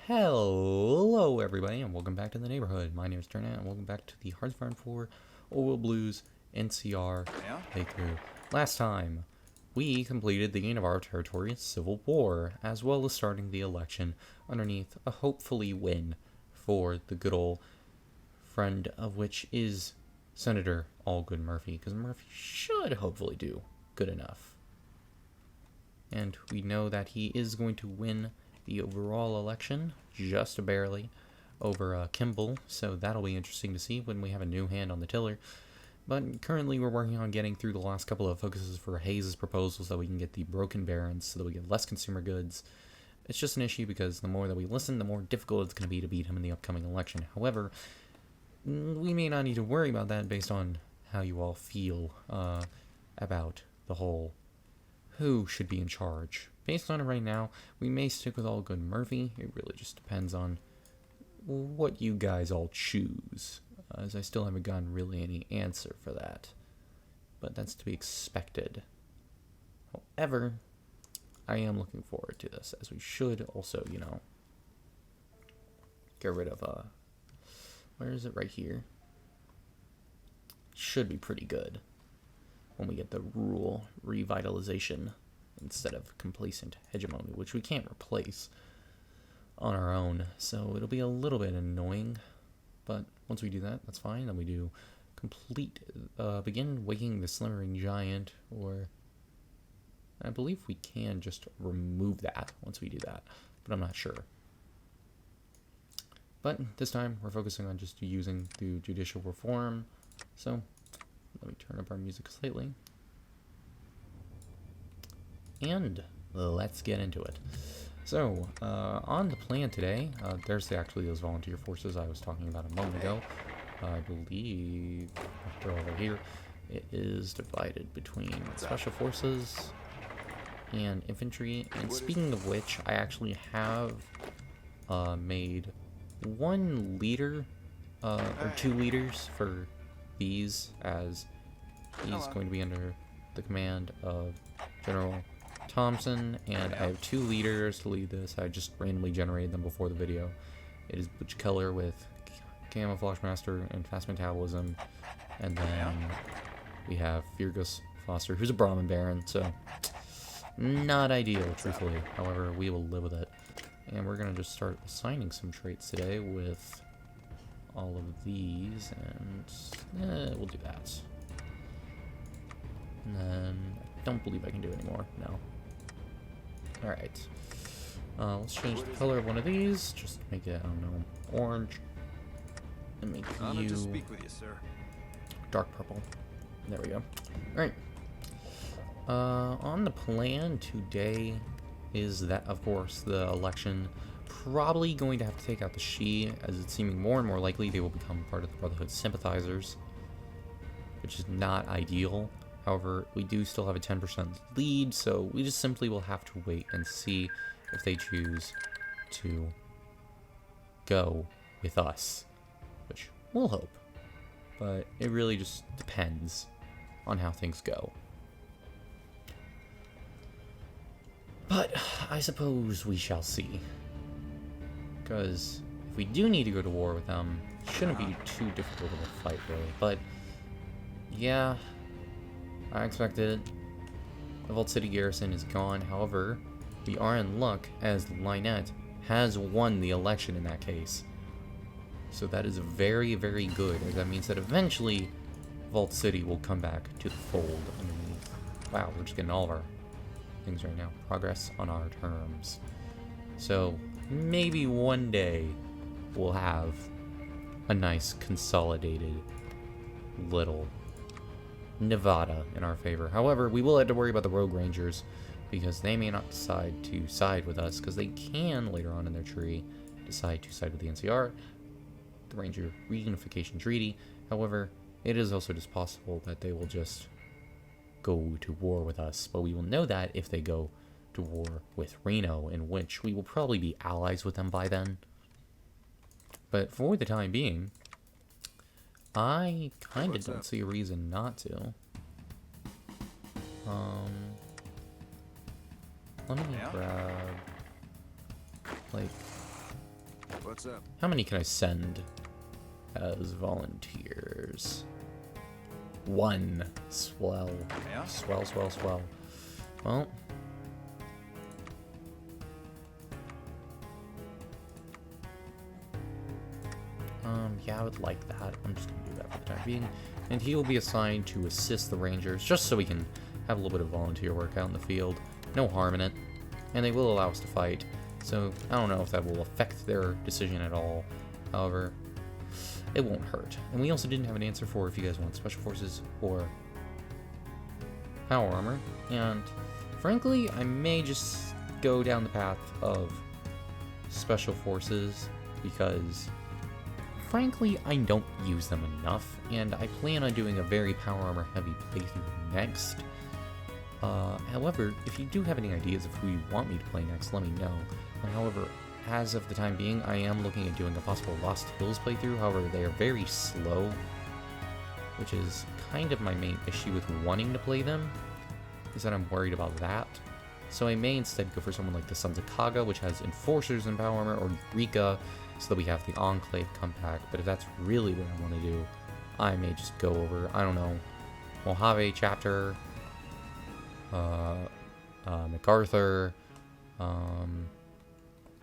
Hello everybody and welcome back to the neighborhood. My name is TRNATS and welcome back to the Hearts of Iron 4 Oil Blues NCR playthrough. Last time, we completed the gain of our territory's civil war, as well as starting the election underneath a hopefully win for the good old friend of which is Senator Allgood Murphy, because Murphy should hopefully do good enough. And we know that he is going to win the overall election, just barely, over Kimball, so that'll be interesting to see when we have a new hand on the tiller. But currently we're working on getting through the last couple of focuses for Hayes' proposals so that we can get the broken barons, so that we get less consumer goods. It's just an issue because the more that we listen, the more difficult it's going to be to beat him in the upcoming election. However, we may not need to worry about that based on how you all feel about the whole who should be in charge. Based on it right now, we may stick with Allgood Murphy. It really just depends on what you guys all choose, as I still haven't gotten really any answer for that. But that's to be expected. However, I am looking forward to this, as we should also, you know, get rid of, where is it? Right here. Should be pretty good when we get the rural revitalization instead of complacent hegemony, which we can't replace on our own, so it'll be a little bit annoying, but once we do that, that's fine. Then we do complete, begin waking the slumbering giant, or I believe we can just remove that once we do that, but I'm not sure. But this time, we're focusing on just using the judicial reform, so let me turn up our music slightly. And let's get into it. So, on the plan today, there's actually those volunteer forces I was talking about a moment ago. I believe they're over here. It is divided between special forces and infantry. And speaking of which, I actually have made one leader, or two leaders for these, as he's going to be under the command of General Thompson, and I have two leaders to lead this. I just randomly generated them before the video. It is Butch Keller with Camouflage Master and Fast Metabolism, and then we have Fergus Foster, who's a Brahmin Baron, so not ideal, truthfully. However, we will live with it. And we're going to just start assigning some traits today with all of these, and we'll do that. And then I don't believe I can do it anymore. No. Alright. Let's change the color of one of these. Just make it, I don't know, orange. And make you to speak with you, sir. Dark purple. There we go. Alright. On the plan today is that, of course, the election probably going to have to take out the Shi, as it's seeming more and more likely they will become part of the Brotherhood sympathizers, which is not ideal. However, we do still have a 10% lead, so we just simply will have to wait and see if they choose to go with us, which we'll hope. But it really just depends on how things go. But I suppose we shall see. Because if we do need to go to war with them, it shouldn't be too difficult of a fight, really. But yeah, I expected it. The Vault City garrison is gone. However, we are in luck, as Lynette has won the election in that case. So that is very, very good, as that means that eventually Vault City will come back to the fold underneath. Wow, we're just getting all of our things right now. Progress on our terms. So maybe one day we'll have a nice consolidated little Nevada in our favor. However, we will have to worry about the Rogue Rangers, because they may not decide to side with us, because they can later on in their tree decide to side with the NCR, the Ranger Reunification Treaty. However, it is also just possible that they will just go to war with us, but we will know that if they go to war with Reno, in which we will probably be allies with them by then. But for the time being, I kind of don't see a reason not to. Let me grab, like, What's up? How many can I send as volunteers? 1. Swell. Yeah? Swell, swell, swell. Well. Yeah, I would like that. I'm just gonna do that for the time being. And he will be assigned to assist the Rangers, just so we can have a little bit of volunteer work out in the field. No harm in it. And they will allow us to fight. So, I don't know if that will affect their decision at all. However, it won't hurt. And we also didn't have an answer for if you guys want Special Forces or Power Armor. And, frankly, I may just go down the path of Special Forces because, frankly, I don't use them enough, and I plan on doing a very Power Armor heavy playthrough next. However, if you do have any ideas of who you want me to play next, let me know. However, as of the time being, I am looking at doing a possible Lost Hills playthrough. However, they are very slow, which is kind of my main issue with wanting to play them, is that I'm worried about that. So I may instead go for someone like the Sons of Kaga, which has Enforcers and Power Armor, or Rika, so that we have the Enclave come back. But if that's really what I want to do, I may just go over, I don't know, Mojave chapter, MacArthur,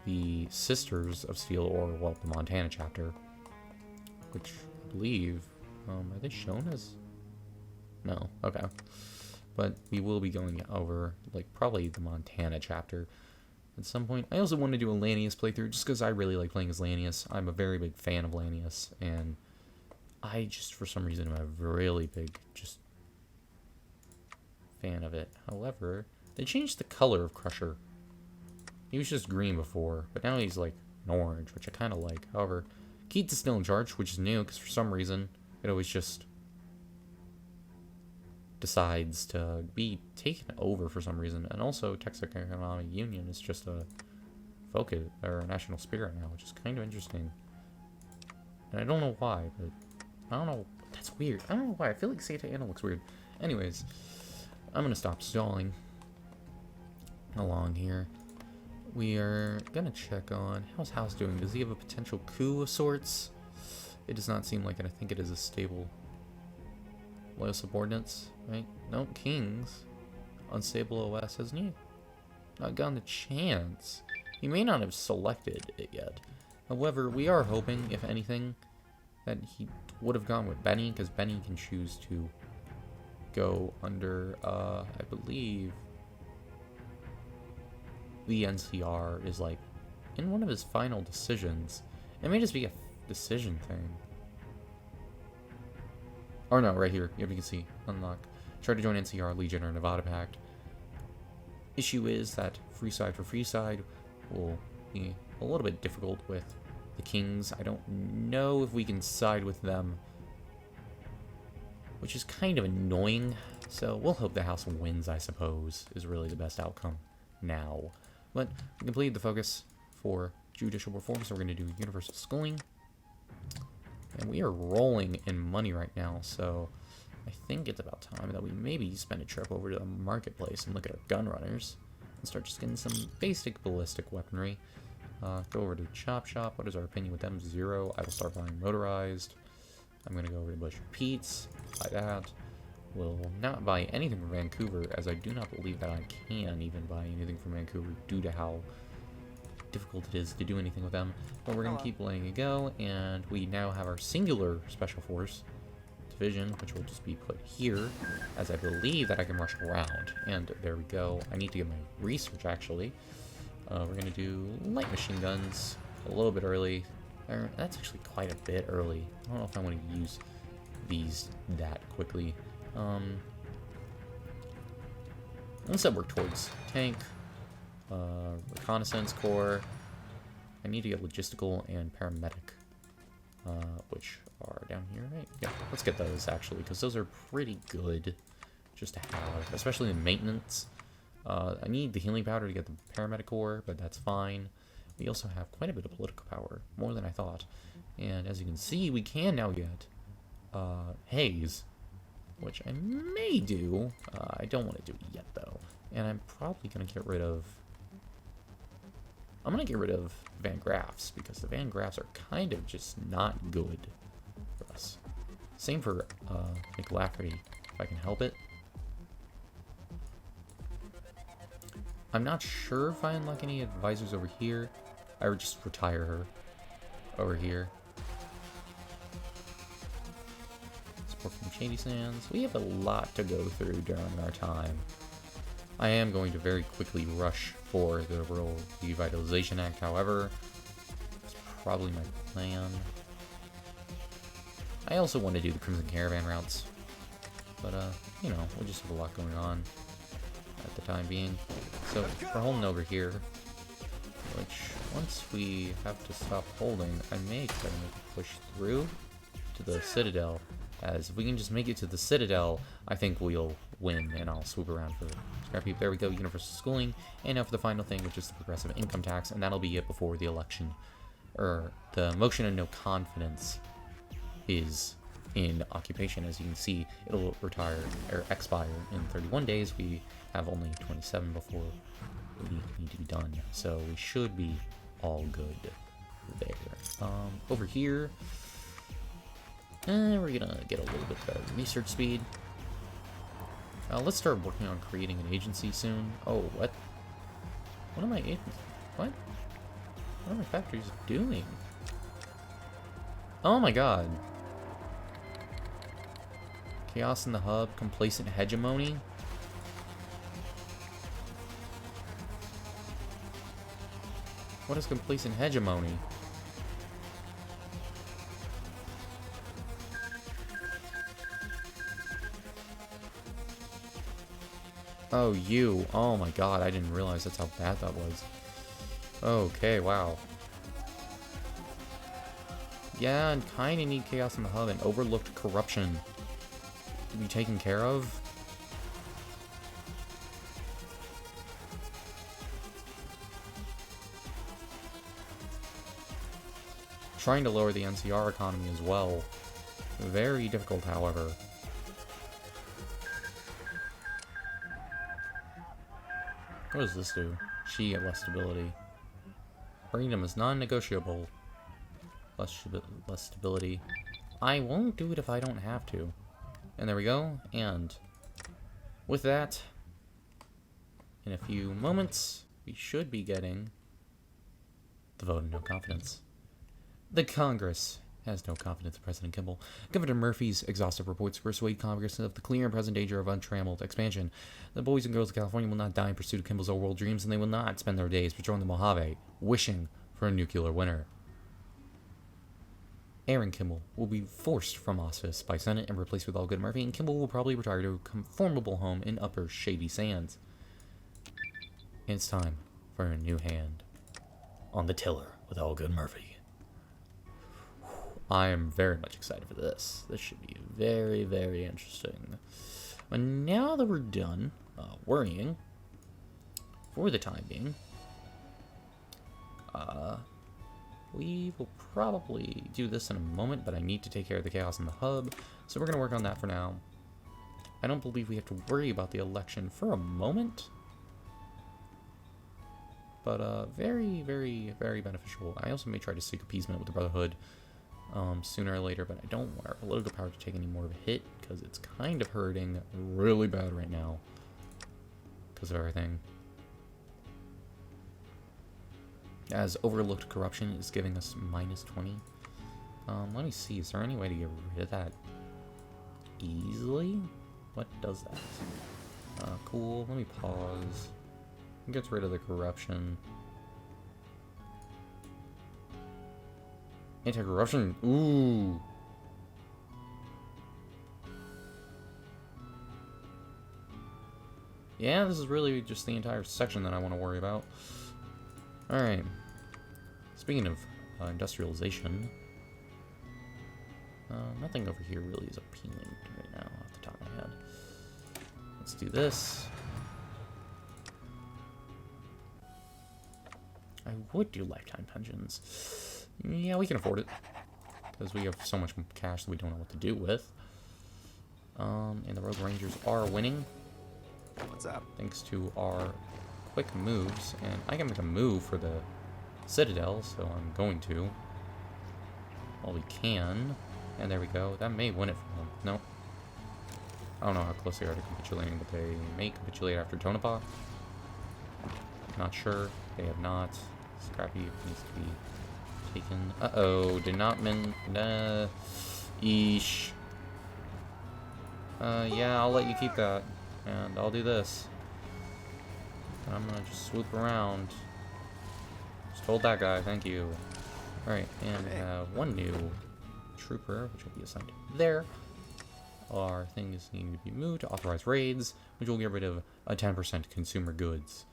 the Sisters of Steel, or, well, the Montana chapter, which I believe, are they shown as? No, okay. But we will be going over, like, probably the Montana chapter at some point. I also want to do a Lanius playthrough, just because I really like playing as Lanius. I'm a very big fan of Lanius, and I just, for some reason, am a really big, just, fan of it. However, they changed the color of Crusher. He was just green before, but now he's, like, an orange, which I kind of like. However, Keats is still in charge, which is new, because for some reason, it always just decides to be taken over for some reason. And also, Texas Economic Union is just a focus, or a national spirit now, which is kind of interesting. And I don't know why, but I don't know. That's weird. I don't know why. I feel like Santa Ana looks weird. Anyways, I'm going to stop stalling along here. We are going to check on, how's House doing? Does he have a potential coup of sorts? It does not seem like it. I think it is a stable. Loyal subordinates, right? No, kings. Unstable OS, hasn't he? Not gotten the chance. He may not have selected it yet. However, we are hoping, if anything, that he would have gone with Benny, because Benny can choose to go under, I believe, the NCR is, like, in one of his final decisions. It may just be a decision thing. Or no, right here. Yep, you can see. Unlock. Try to join NCR, Legion, or Nevada Pact. Issue is that free side for free side will be a little bit difficult with the Kings. I don't know if we can side with them, which is kind of annoying. So we'll hope the House wins, I suppose, is really the best outcome now. But we completed the focus for judicial reform, so we're going to do universal schooling. And we are rolling in money right now, so I think it's about time that we maybe spend a trip over to the marketplace and look at our gun runners and start just getting some basic ballistic weaponry. Go over to the chop shop. What is our opinion with them? 0. I will start buying motorized. I'm going to go over to Bush Pete's, buy that. Will not buy anything from Vancouver, as I do not believe that I can even buy anything from Vancouver due to how difficult it is to do anything with them. But we're going to keep letting it go, and we now have our singular Special Force division, which will just be put here, as I believe that I can rush around. And there we go. I need to get my research, actually. We're going to do light machine guns a little bit early. That's actually quite a bit early. I don't know if I want to use these that quickly. Let's work towards tank, reconnaissance corps. I need to get logistical and paramedic, which are down here, right? Yeah, let's get those actually, because those are pretty good just to have, especially in maintenance. I need the healing powder to get the paramedic corps, but that's fine. We also have quite a bit of political power, more than I thought. And as you can see, we can now get Haze, which I may do. I don't want to do it yet, though. And I'm probably going to get rid of I'm gonna get rid of Van Graffs, because the Van Graffs are kind of just not good for us. Same for McLafferty, if I can help it. I'm not sure if I unlock any advisors over here. I would just retire her over here. Support from Shady Sands. We have a lot to go through during our time. I am going to very quickly rush for the Rural Revitalization Act, however. It's probably my plan. I also want to do the Crimson Caravan routes. But, you know, we just have a lot going on at the time being. So, we're holding over here, which, once we have to stop holding, I may try to make a push through to the Citadel, as if we can just make it to the Citadel, I think we'll win, and I'll swoop around for Scrappy. There we go, Universal Schooling, and now for the final thing, which is the Progressive Income Tax, and that'll be it before the election, or the motion of no confidence is in occupation. As you can see, it'll retire or expire in 31 days. We have only 27 before we need to be done, so we should be all good there. Over here, we're gonna get a little bit better research speed. Let's start working on creating an agency soon. Oh, what? What am I? What? What are my factories doing? Oh my god. Chaos in the hub, complacent hegemony. What is complacent hegemony? Oh, you. Oh my god, I didn't realize that's how bad that was. Okay, wow. Yeah, and kinda need chaos in the hub and overlooked corruption to be taken care of. Trying to lower the NCR economy as well. Very difficult, however. What does this do? She get less stability. Freedom is non-negotiable. Less stability. I won't do it if I don't have to. And there we go. And with that, in a few moments, we should be getting the vote of no confidence. The Congress has no confidence in President Kimball. Governor Murphy's exhaustive reports persuade Congress of the clear and present danger of untrammeled expansion. The boys and girls of California will not die in pursuit of Kimball's old world dreams, and they will not spend their days patrolling the Mojave, wishing for a nuclear winter. Aaron Kimball will be forced from office by Senate and replaced with Allgood Murphy, and Kimball will probably retire to a conformable home in Upper Shady Sands. And it's time for a new hand on the tiller with Allgood Murphy. I am very much excited for this. This should be very, very interesting. But now that we're done worrying, for the time being, we will probably do this in a moment, but I need to take care of the chaos in the hub, so we're going to work on that for now. I don't believe we have to worry about the election for a moment, but very, very, very beneficial. I also may try to seek appeasement with the Brotherhood sooner or later, but I don't want our political power to take any more of a hit, because it's kind of hurting really bad right now because of everything. As overlooked corruption is giving us -20. Let me see, is there any way to get rid of that easily? What does that? Cool, let me pause. It gets rid of the corruption. Anti-corruption? Ooh! Yeah, this is really just the entire section that I want to worry about. Alright. Speaking of industrialization, nothing over here really is appealing right now off the top of my head. Let's do this. I would do lifetime pensions. Yeah, we can afford it, because we have so much cash that we don't know what to do with. And the Road Rangers are winning. What's up? Thanks to our quick moves, and I can make a move for the citadel, so I'm going to. Well, we can. And there we go. That may win it for them. Nope. I don't know how close they are to capitulating, but they may capitulate after Tonopah. Not sure. They have not. Scrappy needs to be taken. Uh-oh. Did not Eesh. Yeah, I'll let you keep that. And I'll do this. And I'm gonna just swoop around. Just hold that guy, thank you. Alright, and we have one new trooper, which will be assigned there. Our things need to be moved to authorize raids, which will get rid of a 10% consumer goods.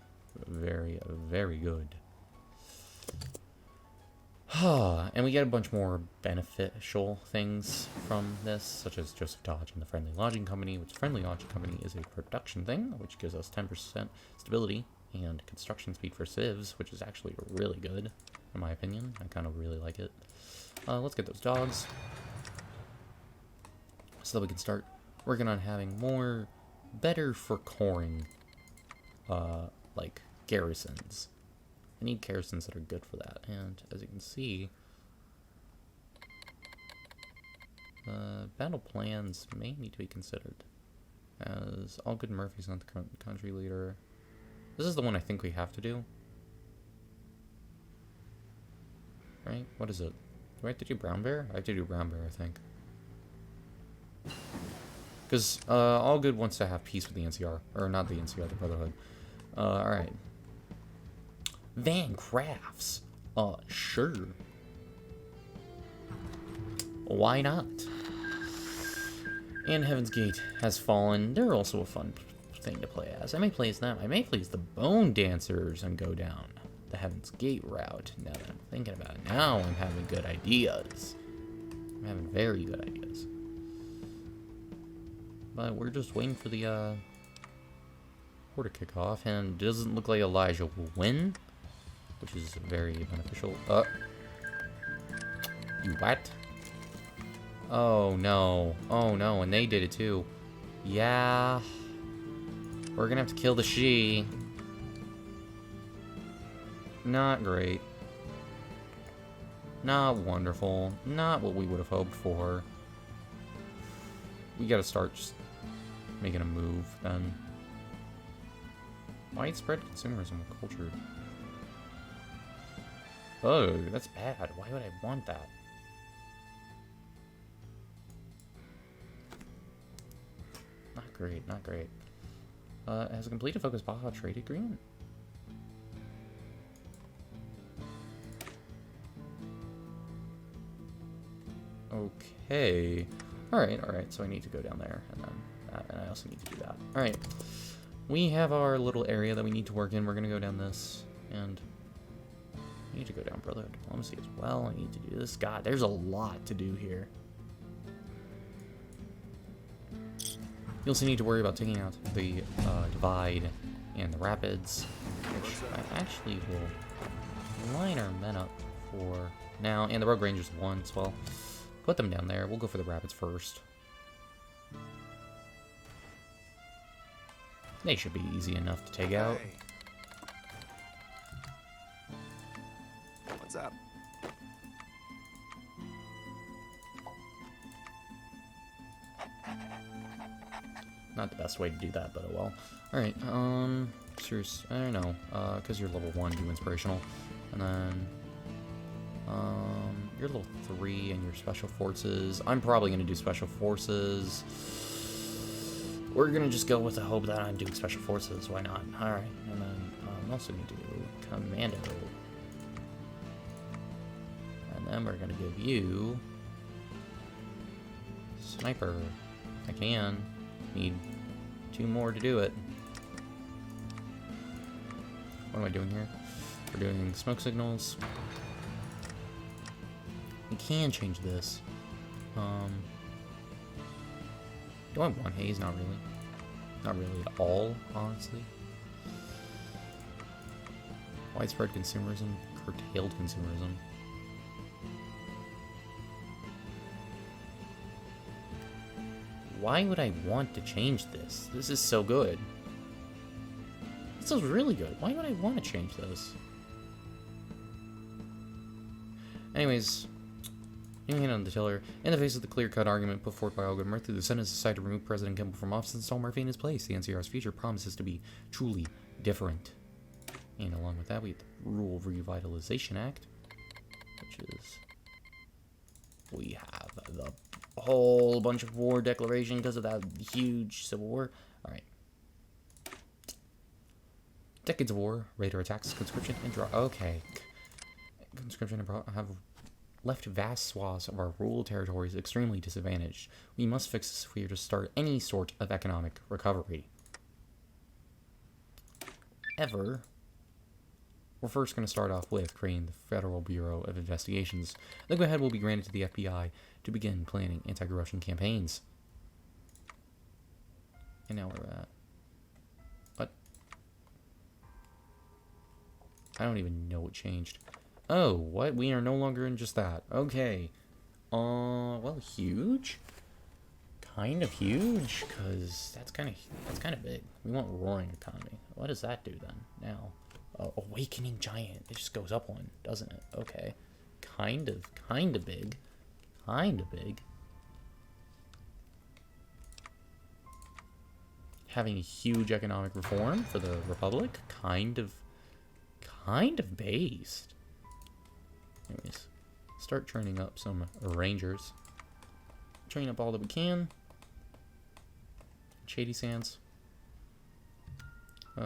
Very, very good. And we get a bunch more beneficial things from this, such as Joseph Dodge and the Friendly Lodging Company, which Friendly Lodging Company is a production thing, which gives us 10% stability and construction speed for civs, which is actually really good, in my opinion. I kind of really like it. Let's get those dogs, so that we can start working on having more better for coring, like, garrisons. I need garrisons that are good for that, and as you can see, battle plans may need to be considered, as Allgood Murphy's not the current country leader. This is the one I think we have to do. Right? What is it? Do I have to do Brown Bear? I have to do Brown Bear, I think. Because Allgood wants to have peace with the NCR. Or not the NCR, the Brotherhood. Alright. Van Crafts. Sure. Why not? And Heaven's Gate has fallen. They're also a fun thing to play as. I may play as them. I may play as the Bone Dancers and go down the Heaven's Gate route. Now that I'm thinking about it. Now I'm having good ideas. I'm having very good ideas. But we're just waiting for the war to kick off, and it doesn't look like Elijah will win, which is very beneficial. You what? Oh no. Oh no, and they did it too. Yeah. We're gonna have to kill the she. Not great. Not wonderful. Not what we would have hoped for. We gotta start just making a move then. Widespread consumerism and culture. Oh, that's bad. Why would I want that? Not great, not great. Has a completed focus Baja trade agreement? Okay. Alright, so I need to go down there, and then and I also need to do that. Alright. We have our little area that we need to work in. We're gonna go down this, and I need to go down Brotherhood Diplomacy as well. I need to do this. God, there's a lot to do here. You also need to worry about taking out the Divide and the Rapids, which I actually will line our men up for now, and the Rogue Rangers won as well. Put them down there. We'll go for the Rapids first. They should be easy enough to take out. What's up? Not the best way to do that, but oh well. Alright, serious, I don't know, because you're level 1, do Inspirational, and then, you're level 3 and your Special Forces. I'm probably going to do Special Forces. We're going to just go with the hope that I'm doing Special Forces, why not? Alright, and then, I also need to do Commando. And then we're going to give you Sniper, if I can. Need 2 more to do it. What am I doing here? We're doing smoke signals. We can change this. Do I want haze? Not really. Not really at all, honestly. Widespread consumerism, curtailed consumerism. Why would I want to change this? This is so good. This is really good. Why would I want to change this? Anyways, new hand on the tiller. In the face of the clear-cut argument put forth by Allgood, Murphy, the Senate has decided to remove President Kimball from office and install Murphy in his place. The NCR's future promises to be truly different. And along with that, we have the Rural Revitalization Act, which is... we have the whole bunch of war declaration because of that huge civil war. Alright. Decades of war, raider attacks, conscription, and draw. Okay. Conscription have left vast swaths of our rural territories extremely disadvantaged. We must fix this if we are to start any sort of economic recovery. We're first going to start off with creating the Federal Bureau of Investigations. The go-ahead will be granted to the FBI to begin planning anti-corruption campaigns. And now we're at... what? I don't even know what changed. Oh, what? We are no longer in just that. Okay. Well, huge? Kind of huge, because that's kind of big. We want roaring economy. What does that do then, now? Awakening giant. It just goes up one, doesn't it? Okay. Kind of big. Kind of big. Having a huge economic reform for the Republic. Kind of based. Anyways. Start training up some Rangers. Train up all that we can. Shady Sands.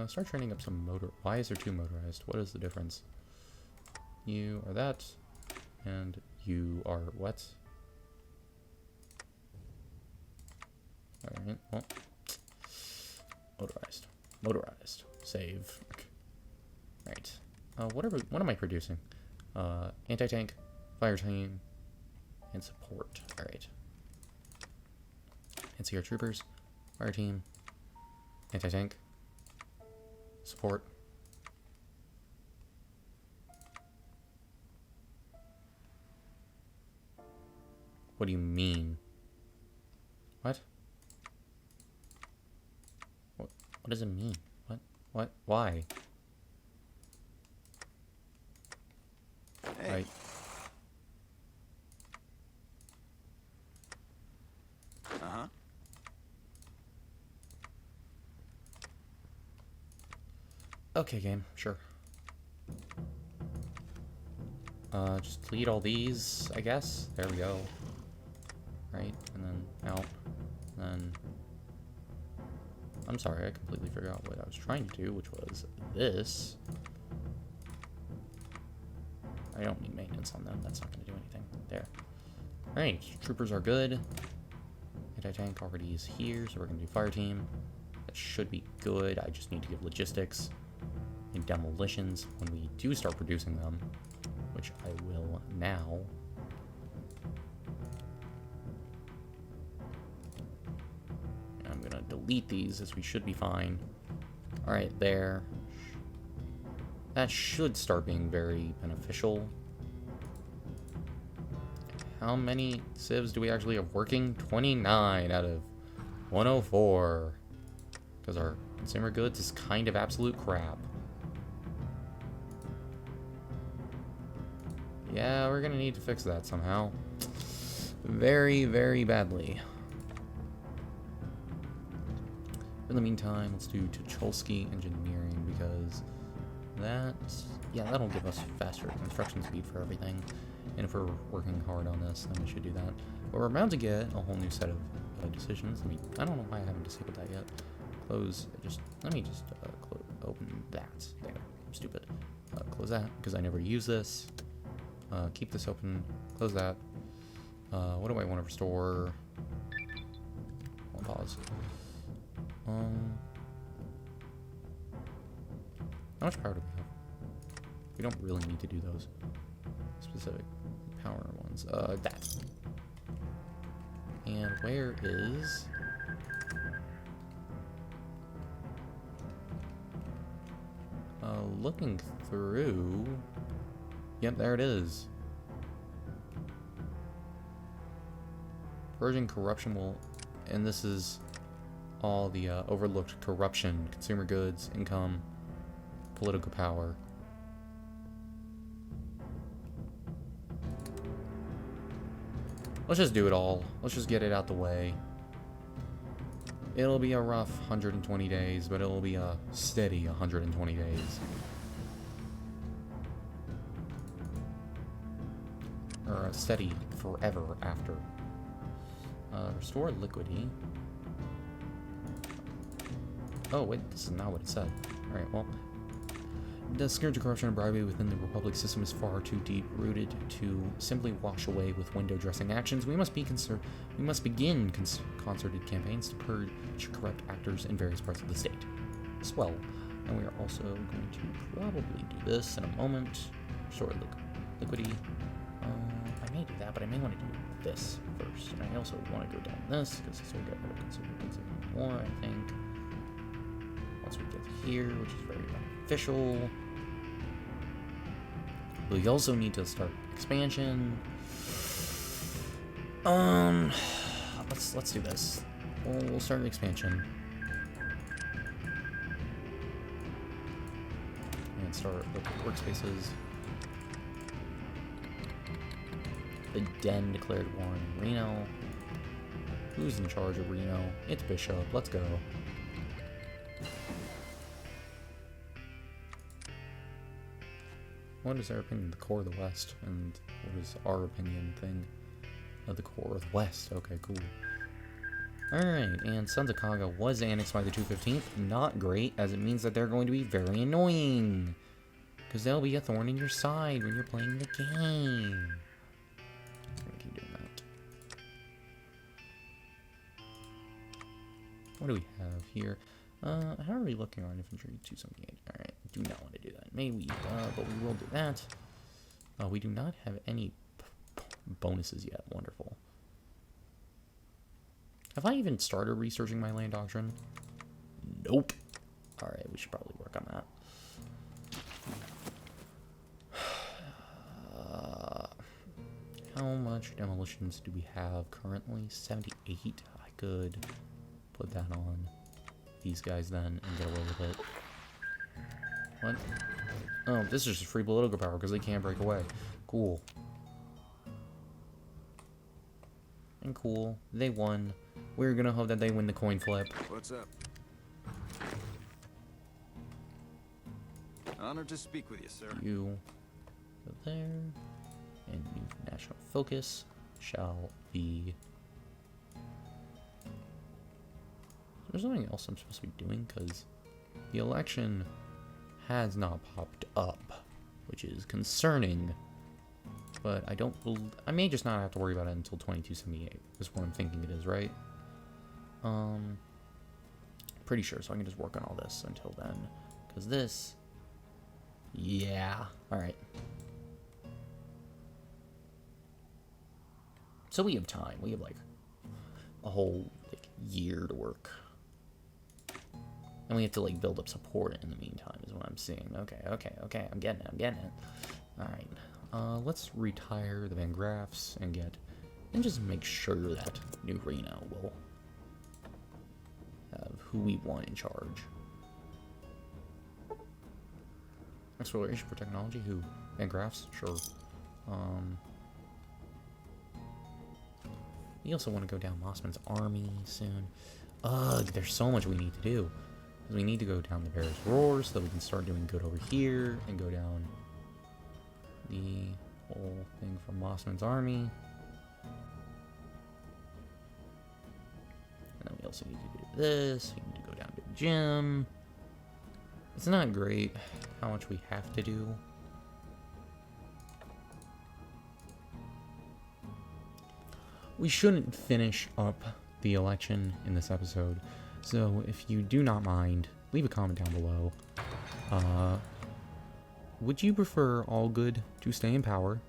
Start training up some motor. Why is there two motorized? What is the difference? You are that, and you are what? Alright, well. Motorized. Save. Right. What am I producing? Anti-tank, fire team, and support. Alright. NCR troopers, fire team, anti-tank, support. What do you mean? What? What does it mean? What? Why? Hey. Right. Uh-huh. Okay, game. Sure. Just delete all these, I guess. There we go. Right, and then out. And then... I'm sorry, I completely forgot what I was trying to do, which was this. I don't need maintenance on them. That's not going to do anything. There. Alright, troopers are good. Anti-tank already is here, so we're going to do fire team. That should be good. I just need to give logistics and demolitions when we do start producing them, which I will now. And I'm going to delete these, as we should be fine. Alright, there. That should start being very beneficial. How many civs do we actually have working? 29 out of 104. Because our consumer goods is kind of absolute crap. Yeah, we're gonna need to fix that somehow. Very, very badly. In the meantime, let's do Tucholsky Engineering, because that'll give us faster construction speed for everything. And if we're working hard on this, then we should do that. But we're about to get a whole new set of decisions. I don't know why I haven't disabled that yet. Let me just open that. There, I'm stupid. Close that, because I never use this. Keep this open. Close that. What do I want to restore? I'll pause. How much power do we have? We don't really need to do those specific power ones. That. And where is... looking through... Yep, there it is. Purging corruption will... And this is all the overlooked corruption, consumer goods, income, political power. Let's just do it all. Let's just get it out the way. It'll be a rough 120 days, but it'll be a steady 120 days. Or a steady forever after. Restore liquidity. Oh, wait, this is not what it said. Alright, well. The scourge of corruption and bribery within the Republic system is far too deep-rooted to simply wash away with window-dressing actions. We must begin concerted campaigns to purge corrupt actors in various parts of the state. Swell. And we are also going to probably do this in a moment. Restore liquidity. I may do that, but I may want to do this first. And I also want to go down this, because this will get rid of considerably more, I think. Once we get here, which is very beneficial. We also need to start expansion. Let's do this. We'll start an expansion. And start local workspaces. The Den declared war on Reno. Who's in charge of Reno? It's Bishop. Let's go. What is their opinion of the core of the West? And what is our opinion thing of the core of the West? Okay, cool. Alright, and Sons of Kaga was annexed by the 215th. Not great, as it means that they're going to be very annoying. Because they'll be a thorn in your side when you're playing the game. I'm gonna keep doing that. What do we have here? How are we looking on infantry? 278. Alright, do not want to do that. Maybe, but we will do that. We do not have any bonuses yet. Wonderful. Have I even started researching my land doctrine? Nope. Alright, we should probably work on that. How much demolitions do we have currently? 78. I could put that on these guys then and get away with it. What? Oh, this is just free political power because they can't break away. Cool. And cool. They won. We're gonna hope that they win the coin flip. What's up? Honored to speak with you, sir. You go there. And new national focus shall be... There's something else I'm supposed to be doing, because the election has not popped up, which is concerning. But I don't believe... I may just not have to worry about it until 2278, is what I'm thinking it is, right? Pretty sure, so I can just work on all this until then. Because this... Yeah. Alright. So we have time. We have, like, a whole, like, year to work. And we have to, like, build up support in the meantime, is what I'm seeing. Okay. I'm getting it. Alright. Let's retire the Van Graffs and just make sure that New Reno will have who we want in charge. Exploration for technology? Who? Van Graffs? Sure. We also want to go down Mossman's army soon. Ugh, there's so much we need to do. We need to go down the Bear's Roar so that we can start doing good over here and go down the whole thing from Mossman's army. And then we also need to do this. We need to go down to the gym. It's not great how much we have to do. We shouldn't finish up the election in this episode, so if you do not mind, leave a comment down below. Would you prefer Allgood to stay in power?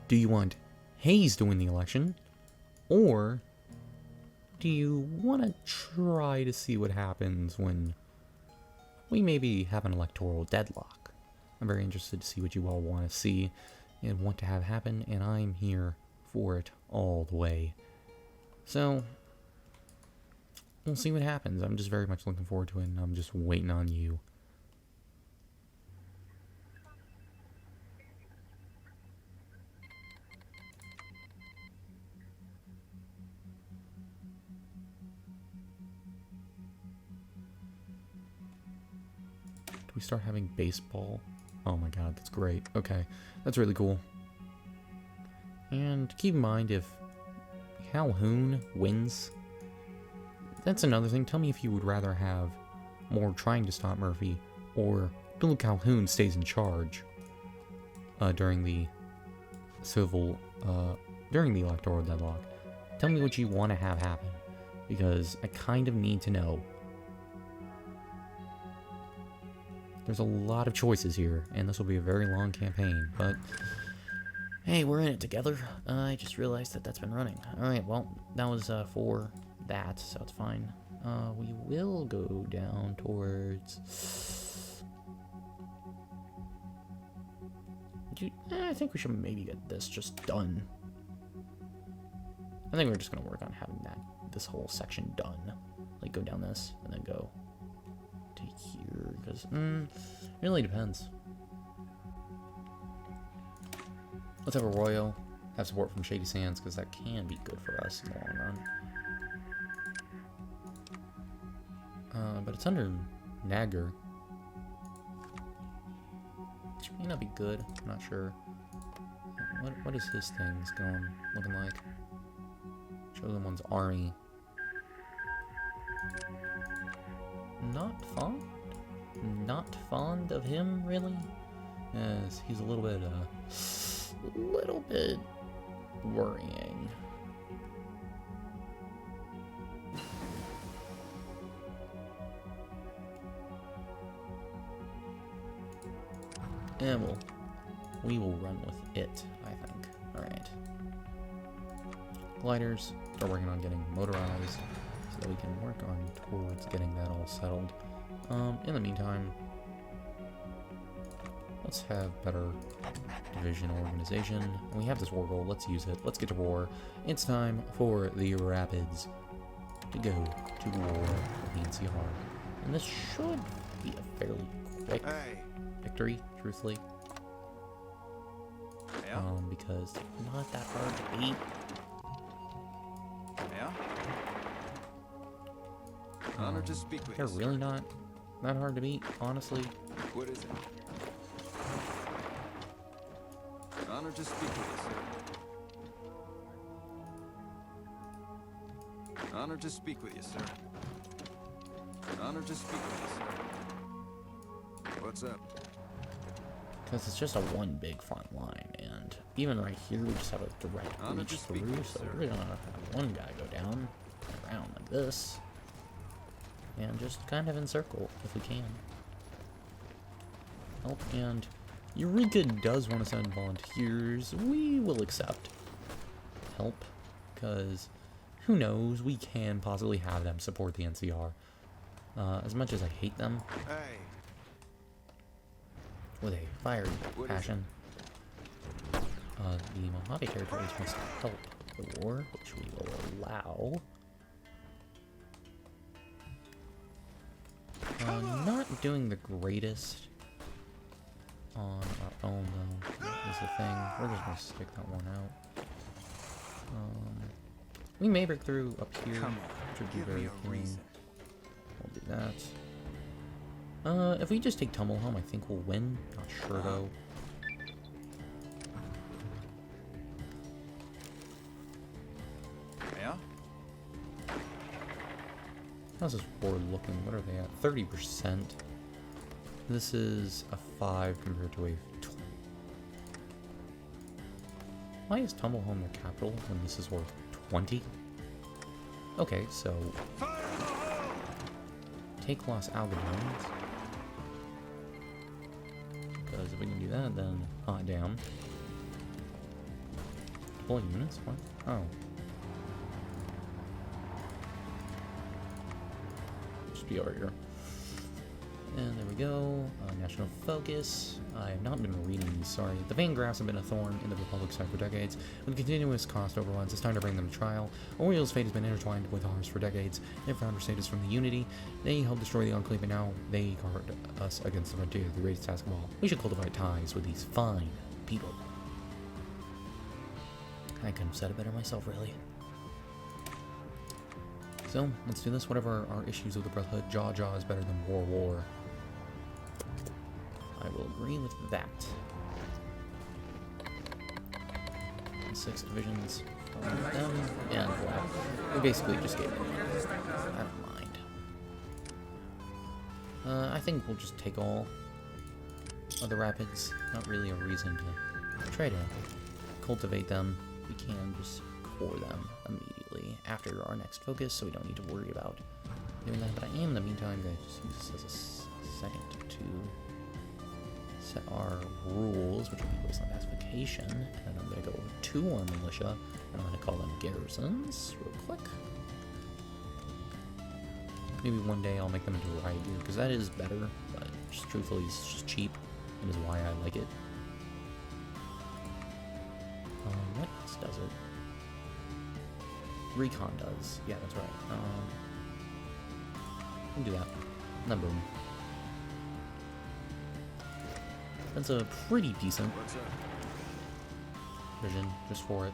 Do you want Hayes to win the election? Or do you want to try to see what happens when we maybe have an electoral deadlock? I'm very interested to see what you all want to see and want to have happen, and I'm here for it all the way. So, we'll see what happens. I'm just very much looking forward to it, and I'm just waiting on you. we start having baseball? Oh my god, that's great. Okay, that's really cool. And keep in mind, if Calhoun wins, that's another thing. Tell me if you would rather have more trying to stop Murphy, or Bill Calhoun stays in charge during the electoral deadlock. Tell me what you want to have happen, because I kind of need to know. There's a lot of choices here, and this will be a very long campaign, but hey, we're in it together. I just realized that that's been running. Alright, well, that was for that, so it's fine. We will go down towards... I think we should maybe get this just done. I think we're just going to work on having this whole section done. Like, go down this, and then go to here, because, it really depends. Let's have a Royal, have support from Shady Sands, because that can be good for us in the long run. But it's under Nagger, which may not be good. I'm not sure. What is his things looking like? Chosen One's army. Not fond of him, really. Yes, he's a little bit worrying. And we will run with it, I think. Alright. Gliders, start working on getting motorized so that we can work on towards getting that all settled. In the meantime, let's have better division organization. We have this war goal, let's use it. Let's get to war. It's time for the Rapids to go to war with the NCR. And this should be a fairly quick victory, truthfully. Yeah. Because they're not that hard to beat. Yeah. Honored to speak with They're you, really not that hard to beat, honestly. What is it? Honored to speak with you, sir. Honored to speak with you, sir. Honored to speak with you, sir. What's up? Because it's just a one big front line, and even right here we just have a direct reach through, so we really don't have to have one guy go down around like this. And just kind of encircle if we can. Help, and Eureka does want to send volunteers. We will accept help, because who knows, we can possibly have them support the NCR. As much as I hate them, with a fiery passion, the Mojave territories must help the war, which we will allow. Not doing the greatest on our own, though, is the thing. We're just gonna stick that one out. We may break through up here, which would be very appealing. We'll do that. If we just take Tumblehelm, I think we'll win. Not sure, though. Yeah? How's this war looking? What are they at? 30%. This is a 5 compared to a 2. Why is Tumblehelm the capital when this is worth 20? Okay, so take Los Algodones. Because if we can do that, then hot damn. Deploy units? What? Oh. Just be over here. And there we go. National focus. I have not been reading these, sorry. The Vein Graphs have been a thorn in the Republic's side for decades. With continuous cost overruns, it's time to bring them to trial. Oriel's fate has been intertwined with ours for decades. Their founder status from the Unity. They helped destroy the Enclave, and now they guard us against the frontier, the greatest task of all. We should cultivate ties with these fine people. I couldn't have said it better myself, really. So, let's do this. Whatever our issues with the Brotherhood, Jaw is better than War. I will agree with that. 6 divisions from them, and well, we basically just gave them one. I don't mind. I think we'll just take all of the rapids. Not really a reason to try to cultivate them. We can just core them immediately after our next focus, so we don't need to worry about doing that. But I am, in the meantime, going to just use this as a second to set our rules, which will be based on pacification, and I'm going to go over to our militia, and I'm going to call them garrisons, real quick. Maybe one day I'll make them into a riot gear, because that is better, but just truthfully, it's just cheap, and is why I like it. What else does it? Recon does. Yeah, that's right. We'll do that. And then boom. That's a pretty decent vision just for it.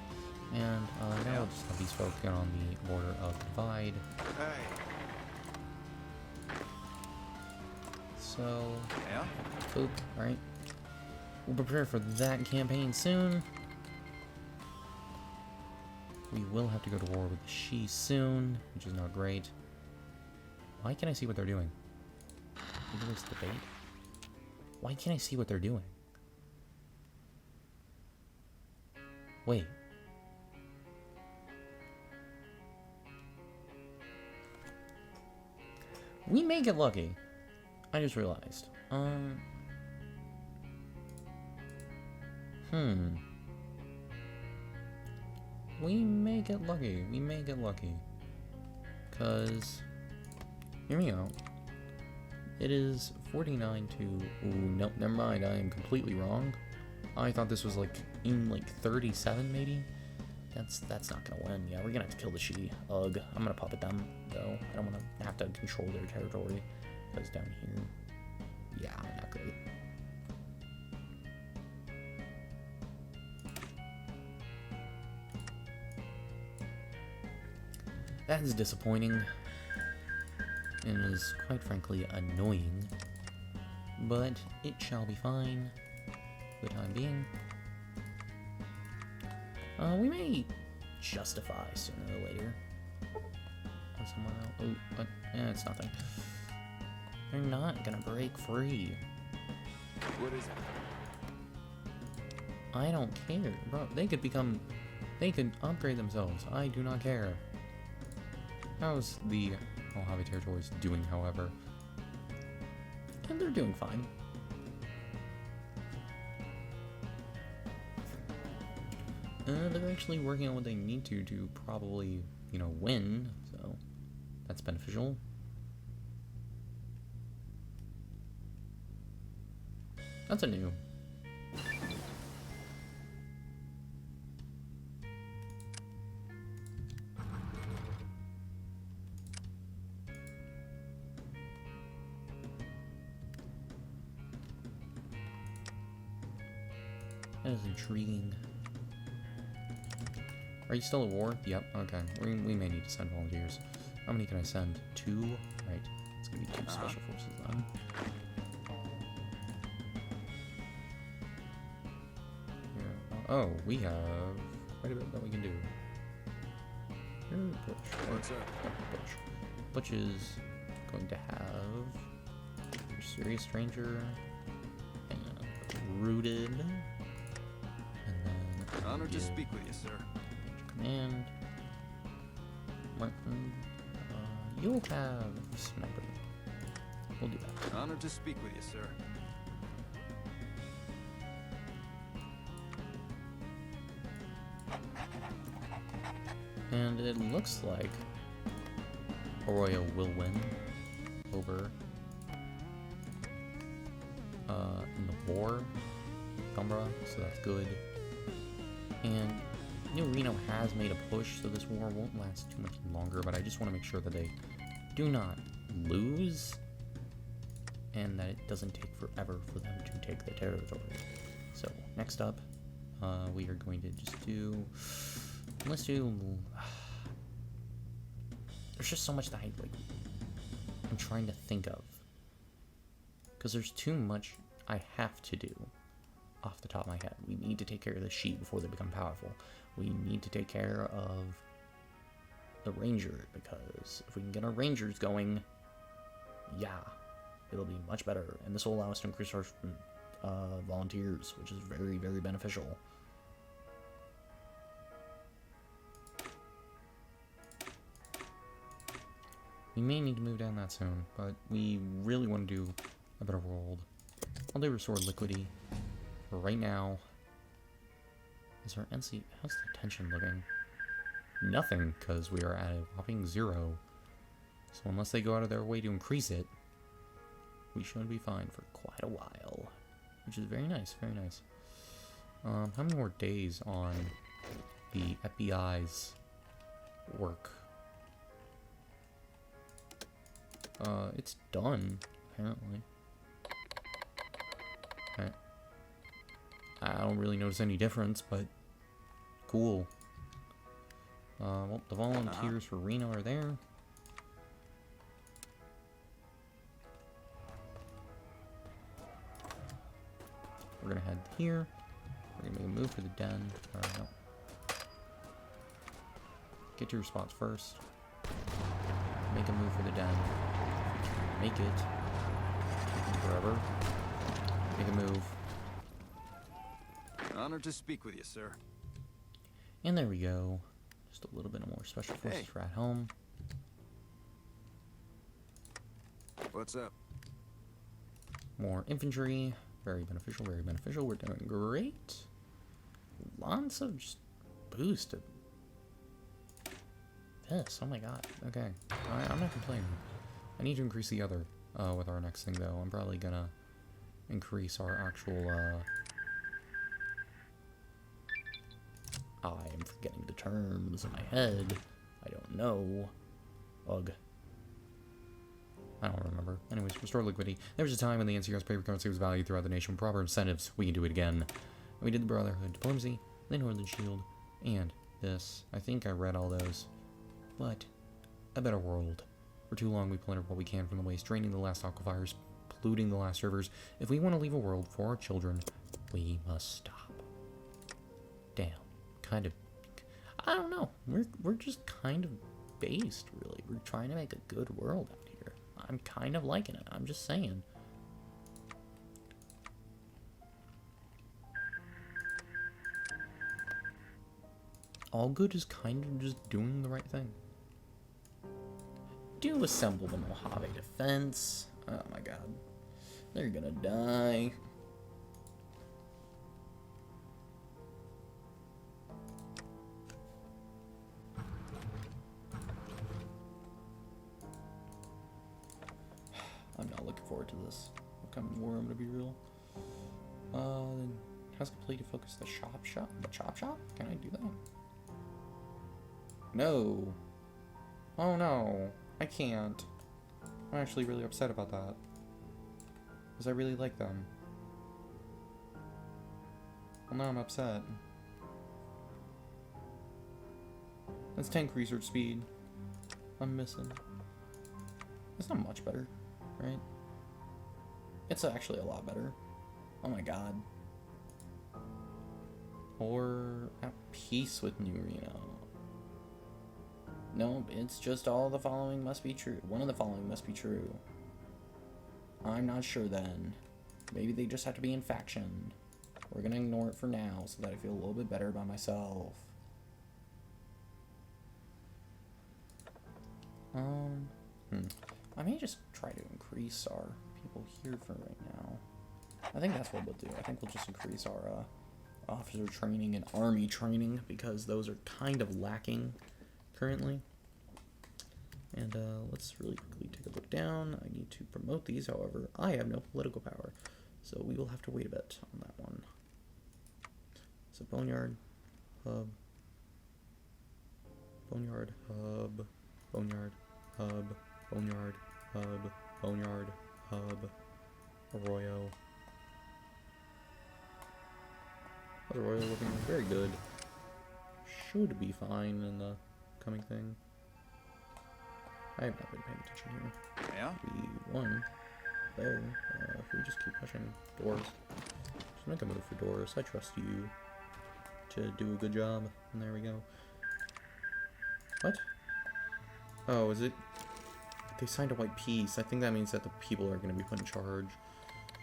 And now we'll just have these folk get on the border of Divide. So, boop, alright. We'll prepare for that campaign soon. We will have to go to war with the Shi soon, which is not great. Why can't I see what they're doing? Maybe it's debate. Why can't I see what they're doing? Wait. We may get lucky. I just realized. We may get lucky. We may get lucky. Because, hear me out. It is 49 to... Ooh, nope, never mind. I am completely wrong. I thought this was like in like 37 maybe. That's not gonna win. Yeah, we're gonna have to kill the Shi. Ugh. I'm gonna puppet them though. I don't wanna have to control their territory. Because down here, yeah, not great. That is disappointing, and is quite frankly annoying, but it shall be fine for the time being. We may justify sooner or later. Somewhere else. Oh, but it's nothing. They're not gonna break free. What is it? I don't care, bro. They could upgrade themselves. I do not care. How's the Mojave territories doing, however? And they're doing fine. They're actually working on what they need to probably, you know, win, so that's beneficial. That's a new. That is intriguing. Are you still at war? Yep, okay. We may need to send volunteers. How many can I send? 2? Right. It's gonna be 2 special forces then. Here. Oh, we have quite a bit that we can do. Here, Butch. Butch. Butch is going to have your serious stranger and rooted. Honored to speak with you, sir. Command. Martin. You'll have sniper. We'll do that. Honored to speak with you, sir. And it looks like Arroyo will win over in the war, Umbra, so that's good. And New Reno has made a push, so this war won't last too much longer, but I just want to make sure that they do not lose, and that it doesn't take forever for them to take the territory. So, next up, we are going to just do... Let's do... There's just so much that I'm trying to think of. Because there's too much I have to do off the top of my head. We need to take care of the sheep before they become powerful. We need to take care of the ranger, because if we can get our rangers going, yeah, it'll be much better. And this will allow us to increase our volunteers, which is very, very beneficial. We may need to move down that soon, but we really want to do a better world. I'll do restore liquidity for right now. Is our NC... How's the tension looking? Nothing, because we are at a whopping 0. So unless they go out of their way to increase it, we should be fine for quite a while. Which is very nice, very nice. How many more days on the FBI's work? It's done, apparently. Okay. I don't really notice any difference, but cool. Well, the volunteers for Reno are there. We're gonna head here. We're gonna make a move for the den. Alright, no. Get to your spots first. Make a move for the den. Make it. Taking forever. Make a move. Honored to speak with you, sir. And there we go. Just a little bit more special forces for at home. What's up? More infantry. Very beneficial, very beneficial. We're doing great. Lots of just boost. This, oh my god. Okay. I'm not complaining. I need to increase the other with our next thing, though. I'm probably gonna increase our actual, I am forgetting the terms in my head. I don't know. Ugh. I don't remember. Anyways, restore liquidity. There was a time when the NCR's paper currency was valued throughout the nation with proper incentives. We can do it again. And we did the Brotherhood Diplomacy, the Northern Shield, and this. I think I read all those. But a better world. For too long, we plundered what we can from the waste, draining the last aquifers, polluting the last rivers. If we want to leave a world for our children, we must stop. Damn. Kind of. I don't know. We're just kind of based, really. We're trying to make a good world out here. I'm kind of liking it. I'm just saying. Allgood is kind of just doing the right thing. Do assemble the Mojave defense. Oh my god. They're gonna die. I'm not looking forward to this upcoming war, I'm gonna be real. Has completed focus the chop shop? Can I do that? No. Oh no. I can't. I'm actually really upset about that. Because I really like them. Well, now I'm upset. That's tank research speed. I'm missing. It's not much better, right? It's actually a lot better. Oh my god. Or at peace with New Reno. Nope, it's just all the following must be true. One of the following must be true. I'm not sure then. Maybe they just have to be in faction. We're gonna ignore it for now so that I feel a little bit better about myself. I may just try to increase our people here for right now. I think that's what we'll do. I think we'll just increase our officer training and army training because those are kind of lacking currently. And let's really quickly take a look down. I need to promote these, however, I have no political power, so we will have to wait a bit on that one. So Boneyard, Hub, Boneyard, Hub, Boneyard, Hub, Boneyard, Hub, Boneyard, Hub, Arroyo. Arroyo looking very good. Should be fine in the coming thing. I have not been paying attention here. Yeah? We won. though. If we just keep pushing doors. Just make a move for doors. I trust you to do a good job. And there we go. What? Oh, is it? They signed a white peace. I think that means that the people are going to be put in charge.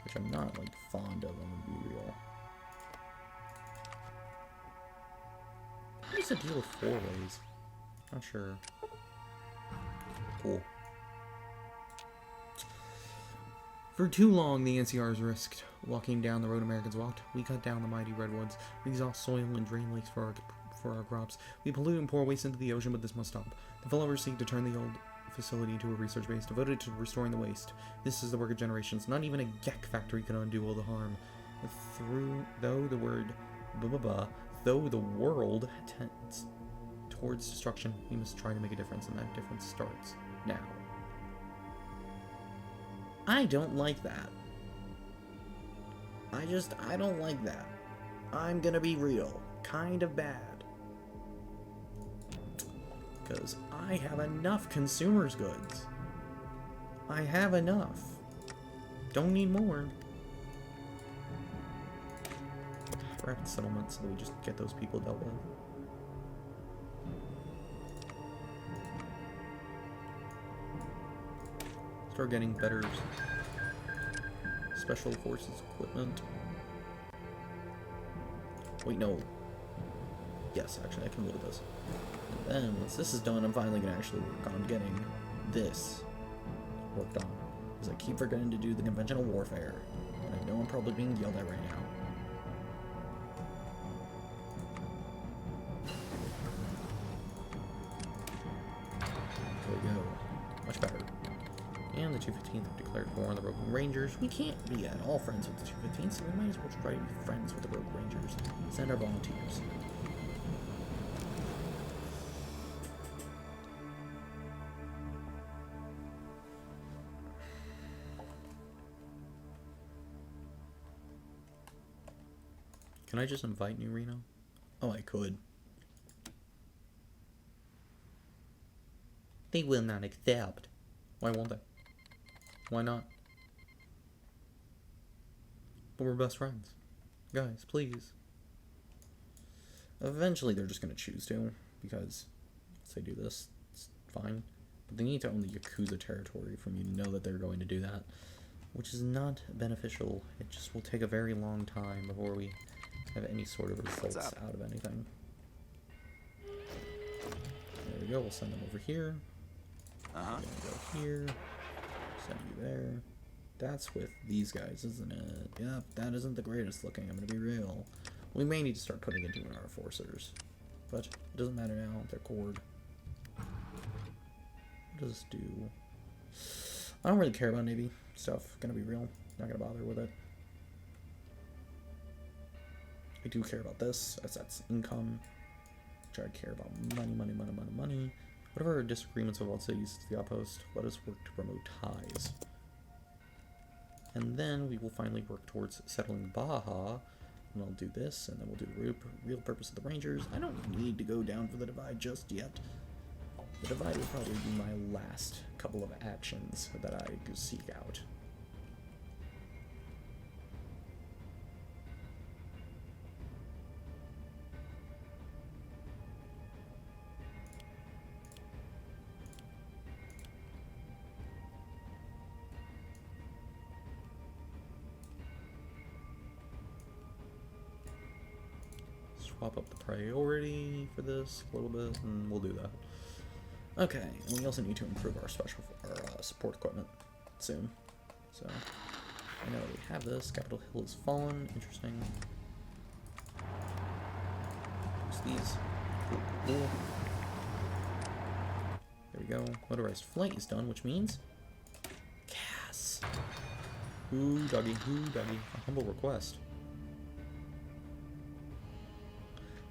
Which I'm not, like, fond of, I'm going to be real. What is the deal with four-ways? Not sure. Cool. For too long, the NCRs risked walking down the road Americans walked. We cut down the mighty redwoods. We exhaust soil and drain lakes for our crops. We pollute and pour waste into the ocean, but this must stop. The followers seek to turn the old facility into a research base devoted to restoring the waste. This is the work of generations. Not even a geck factory can undo all the harm. Though the world tends towards destruction, we must try to make a difference, and that difference starts now. I don't like that. I don't like that. I'm gonna be real. Kind of bad. Because I have enough consumers goods. I have enough. Don't need more. Rapid settlement so that we just get those people dealt with. Start getting better special forces equipment. Wait, no. Yes, actually, I can load this. And then, once this is done, I'm finally going to actually work on getting this worked on. Because I keep forgetting to do the conventional warfare. And I know I'm probably being yelled at right now. There we go. Much better. And the 215th have declared war on the Rogue Rangers. We can't be at all friends with the 215th, so we might as well try to be friends with the Rogue Rangers. Send our volunteers. Can I just invite New Reno? Oh, I could. They will not accept. Why won't they? Why not? But we're best friends. Guys, please. Eventually they're just going to choose to, because once they do this, it's fine. But they need to own the Yakuza territory for me to know that they're going to do that, which is not beneficial. It just will take a very long time before we have any sort of results out of anything. There we go, we'll send them over here. Go here. Send you there. That's with these guys, isn't it? Yep, that isn't the greatest looking, I'm gonna be real. We may need to start putting it into our enforcers. But it doesn't matter now, they're cord. What does this do? I don't really care about Navy stuff, gonna be real. Not gonna bother with it. I do care about this, as that's income. Which I care about money. Whatever our disagreements with all cities to the outpost, let us work to promote ties. And then we will finally work towards settling Baja. And I'll do this, and then we'll do the real purpose of the Rangers. I don't need to go down for the Divide just yet. The Divide will probably be my last couple of actions that I seek out. Swap up the priority for this a little bit, and we'll do that. Okay, and we also need to improve our support equipment soon. So, I know we have this. Capitol Hill has fallen. Interesting. Use these. Cool. There we go. Motorized flight is done, which means gas. Ooh, doggy. A humble request.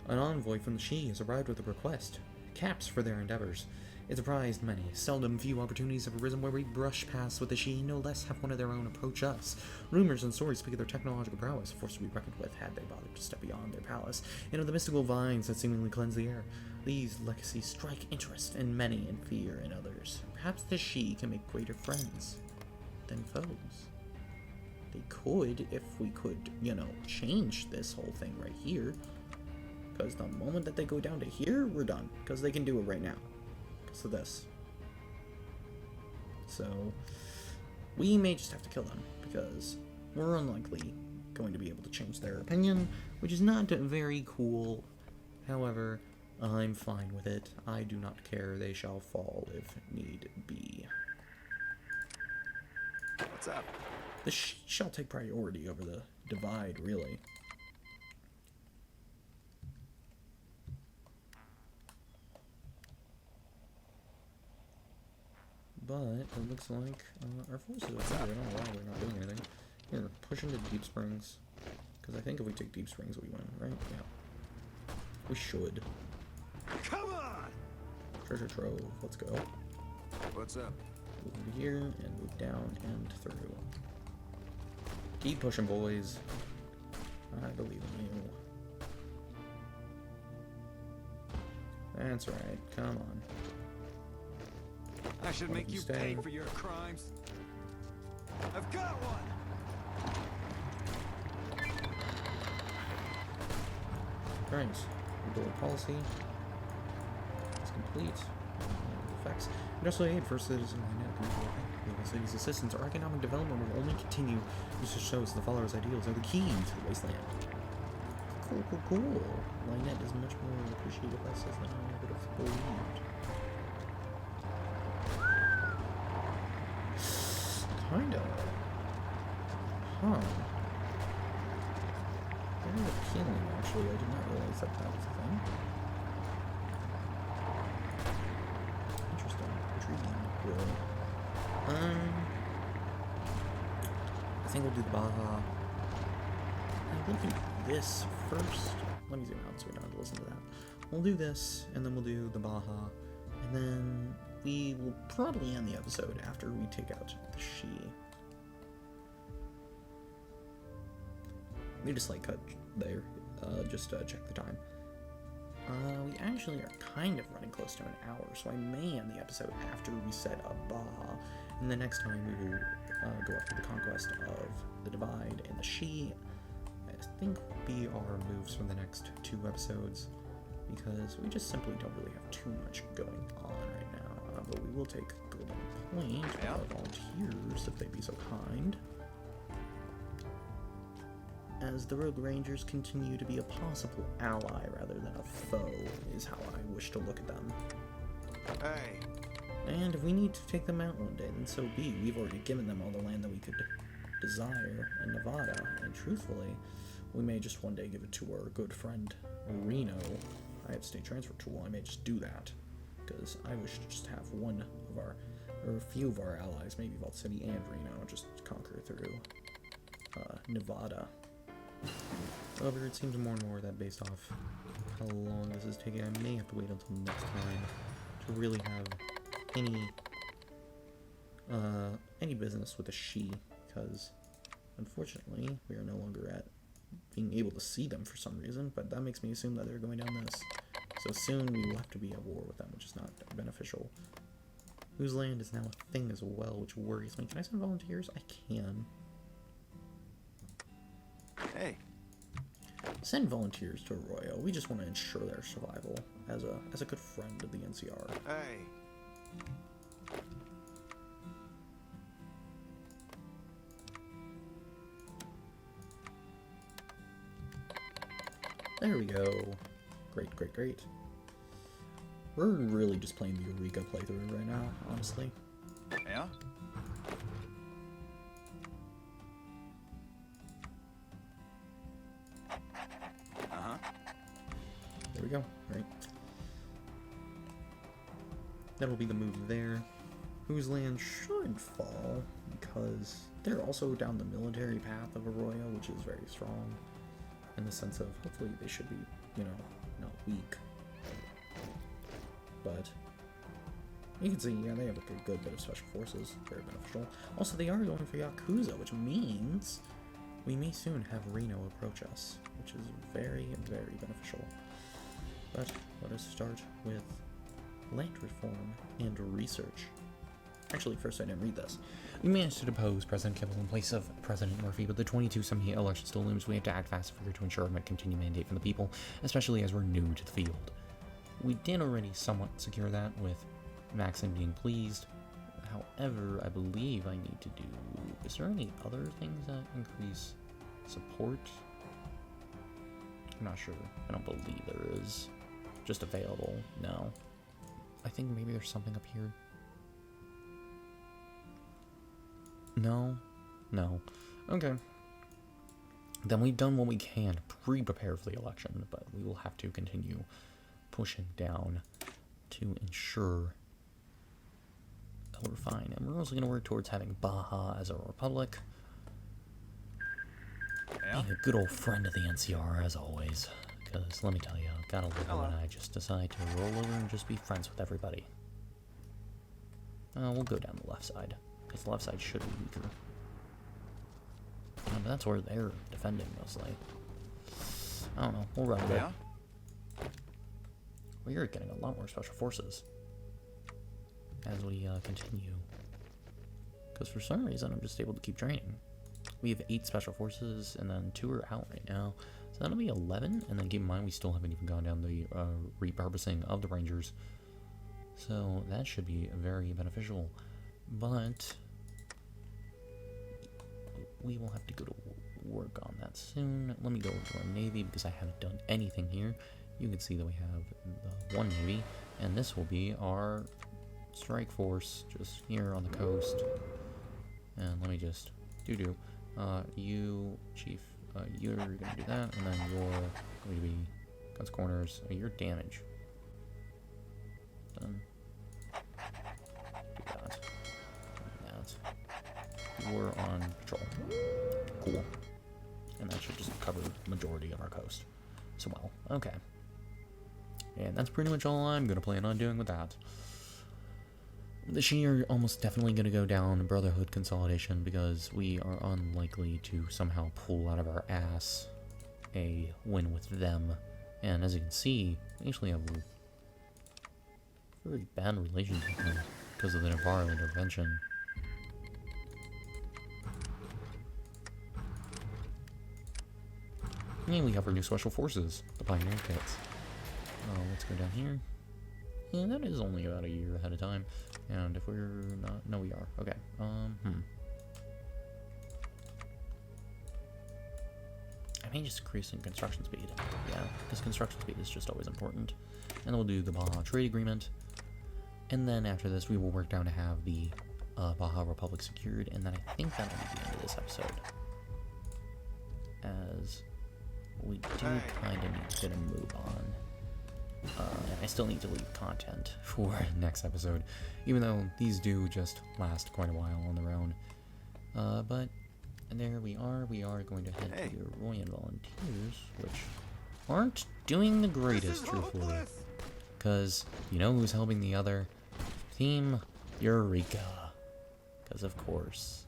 An envoy from the Shi has arrived with a request. Caps for their endeavors. It's surprised many. Seldom few opportunities have arisen where we brush past with the Shi, no less have one of their own approach us. Rumors and stories speak of their technological prowess, a force to be reckoned with had they bothered to step beyond their palace, and of the mystical vines that seemingly cleanse the air. These legacies strike interest in many and fear in others. Perhaps the Shi can make greater friends than foes. They could, if we could, you know, change this whole thing right here. Because the moment that they go down to here, we're done. Because they can do it right now. Because of this. So, we may just have to kill them. Because we're unlikely going to be able to change their opinion. Which is not very cool. However, I'm fine with it. I do not care. They shall fall if need be. What's up? The shall take priority over the divide, really. But it looks like our forces are better. I don't know why we're not doing anything. Here, push into Deep Springs. Because I think if we take Deep Springs, we win, right? Yeah. We should. Come on! Treasure Trove, let's go. What's up? Move into here, and move down and through. Keep pushing, boys. I believe in you. That's right, come on. I should make you pay for your crimes. I've got one! Right, rebuild policy. It's complete. Effects. Industrial aid for citizen the city's assistance. Our economic development will only continue. This just shows the followers' ideals are the key to the wasteland. Cool. Lynette is much more appreciative of us than I would have believed. Kind of. Huh. Very appealing, actually. I did not realize that that was a thing. Interesting. Intriguing, really. I think we'll do the Baja. We'll do this first. Let me zoom out so we don't have to listen to that. We'll do this, and then we'll do the Baja, and then we will probably end the episode after we take out the She. We just like cut there, just check the time. We actually are kind of running close to an hour, so I may end the episode after we set up Baja, and the next time we will go after the conquest of the Divide and the She. I think will be our moves for the next 2 episodes, because we just simply don't really have too much going on right now, but we will take Golden Point with our volunteers, if they'd be so kind. As the Rogue Rangers continue to be a possible ally rather than a foe, is how I wish to look at them. Hey! And if we need to take them out one day, then so be. We've already given them all the land that we could desire in Nevada, and truthfully, we may just one day give it to our good friend Reno. I have state transfer tool, I may just do that, because I wish to just have one of our, or a few of our allies, maybe Vault City and Reno, just conquer through Nevada. However, it seems more and more that based off how long this is taking, I may have to wait until next time to really have any business with a She, because unfortunately we are no longer at being able to see them for some reason, but that makes me assume that they're going down this. So soon we will have to be at war with them, which is not beneficial. Whose land is now a thing as well, which worries me. Can I send volunteers? I can. Hey. Send volunteers to Arroyo. We just want to ensure their survival as a good friend of the NCR. Hey. There we go. Great. We're really just playing the Eureka playthrough right now, honestly. Yeah? Uh-huh. There we go. Right. That'll be the move there. Whose land should fall, because they're also down the military path of Arroyo, which is very strong. In the sense of, hopefully they should be, you know, not weak. But you can see, yeah, they have a good bit of special forces. Very beneficial. Also, they are going for Yakuza, which means we may soon have Reno approach us, which is very beneficial. But let us start with land reform and research. Actually, first I didn't read this. We managed to depose President Kimball in place of President Murphy, but the 2278 election still looms. We have to act fast and figure to ensure a continued mandate from the people, especially as we're new to the field. We did already somewhat secure that with Maxon being pleased. However, I believe I need to do... Is there any other things that increase support? I'm not sure. I don't believe there is. Just available. No. I think maybe there's something up here. No. No. Okay. Then we've done what we can to pre-prepare for the election, but we will have to continue pushing down to ensure that we're fine. And we're also going to work towards having Baja as a republic. Yeah? Being a good old friend of the NCR, as always. Because, let me tell you, gotta love it when I just decide to roll over and just be friends with everybody. We'll go down the left side, because the left side should be weaker. But that's where they're defending, mostly. I don't know, we'll run it. Yeah? We are getting a lot more special forces as we continue. Because for some reason, I'm just able to keep training. We have 8 special forces, and then 2 are out right now. So that'll be 11, and then keep in mind we still haven't even gone down the repurposing of the Rangers. So that should be very beneficial. But we will have to go to work on that soon. Let me go over to our Navy, because I haven't done anything here. You can see that we have the 1 Navy, and this will be our strike force just here on the coast. And let me just you, Chief, you're gonna do that, and then you're going to be guns corners. Your damage. Done. Do that. That. You're on patrol. Cool. And that should just cover the majority of our coast. So well, okay. And that's pretty much all I'm gonna plan on doing with that. This year, almost definitely going to go down Brotherhood consolidation, because we are unlikely to somehow pull out of our ass a win with them. And as you can see, we actually have a very bad relations with them because of the Navarro intervention. And we have our new special forces, the Pioneer Kits. Let's go down here. Yeah, that is only about a year ahead of time. And if we're not... No, we are. Okay. I may just increase in construction speed. Yeah, because construction speed is just always important. And then we'll do the Baja Trade Agreement. And then after this, we will work down to have the Baja Republic secured. And then I think that'll be the end of this episode. As we do kind of need to get a move on. I still need to leave content for next episode, even though these do just last quite a while on their own. But there we are. We are going to head to the Royan Volunteers, which aren't doing the greatest, truthfully. Because you know who's helping the other? Team Eureka. Because of course.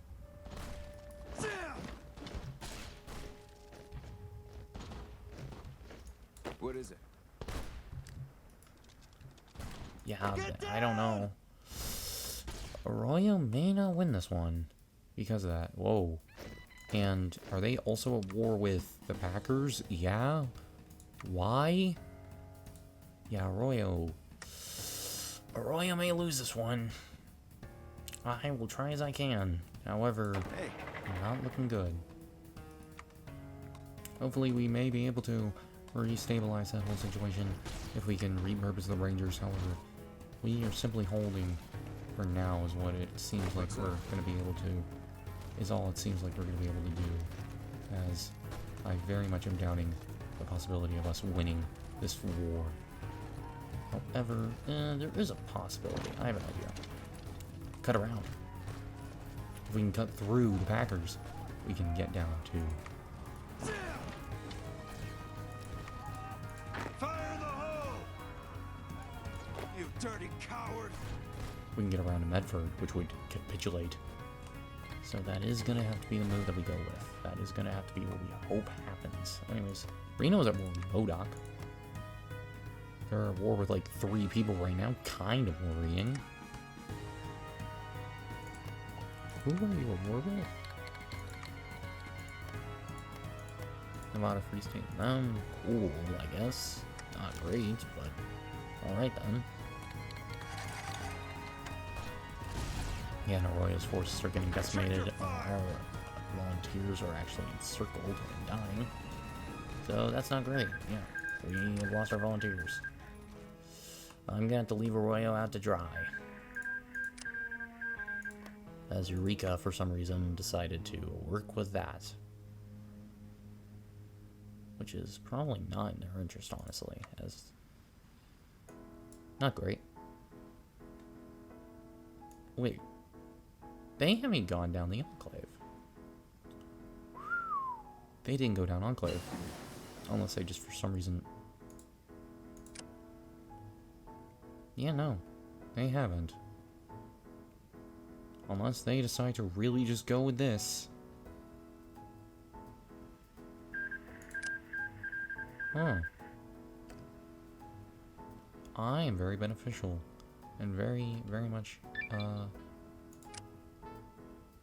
What is it? Yeah, I don't know. Arroyo may not win this one because of that. Whoa. And are they also at war with the Packers? Yeah. Why? Yeah, Arroyo may lose this one. I will try as I can. However, not looking good. Hopefully we may be able to restabilize that whole situation if we can repurpose the Rangers. However, we are simply holding for now is what it seems like we're going to be able to, is all it seems like we're going to be able to do, as I very much am doubting the possibility of us winning this war. However, there is a possibility. I have an idea. Cut around. If we can cut through the Packers, we can get down to... Fire in the hole! You dirty coward! We can get around to Medford, which would capitulate. So that is going to have to be the move that we go with. That is going to have to be what we hope happens. Anyways, Reno's at war with Modoc. They're at war with like 3 people right now. Kind of worrying. Who are you, a warble? Nevada Free State. Cool, I guess. Not great, but alright then. Yeah, no, Royals forces are getting decimated. Our volunteers are actually encircled and dying. So that's not great. Yeah, we have lost our volunteers. I'm gonna have to leave Arroyo out to dry. As Eureka, for some reason, decided to work with that. Which is probably not in their interest, honestly, as... Not great. Wait. They haven't gone down the Enclave. They didn't go down Enclave. Unless they just, for some reason... Yeah, no. They haven't. Unless they decide to really just go with this. Huh. I am very beneficial. And very, very much, I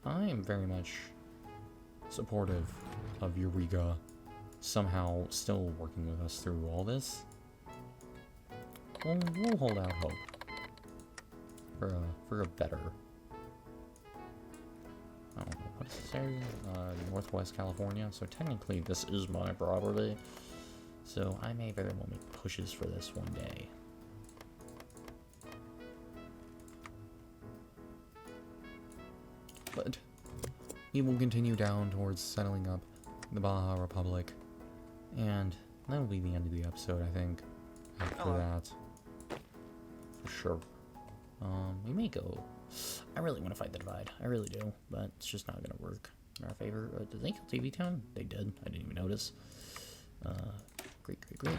am very much supportive of Eureka somehow still working with us through all this. We'll hold out hope for a better... I don't know, what does it say? Northwest California. So technically this is my property. So I may very well make pushes for this one day. But we will continue down towards settling up the Baja Republic. And that will be the end of the episode, I think. After that. For sure. We may go... I really want to fight the Divide. I really do. But it's just not going to work in our favor. Did they kill TV Town? They did. I didn't even notice. Great, great, great.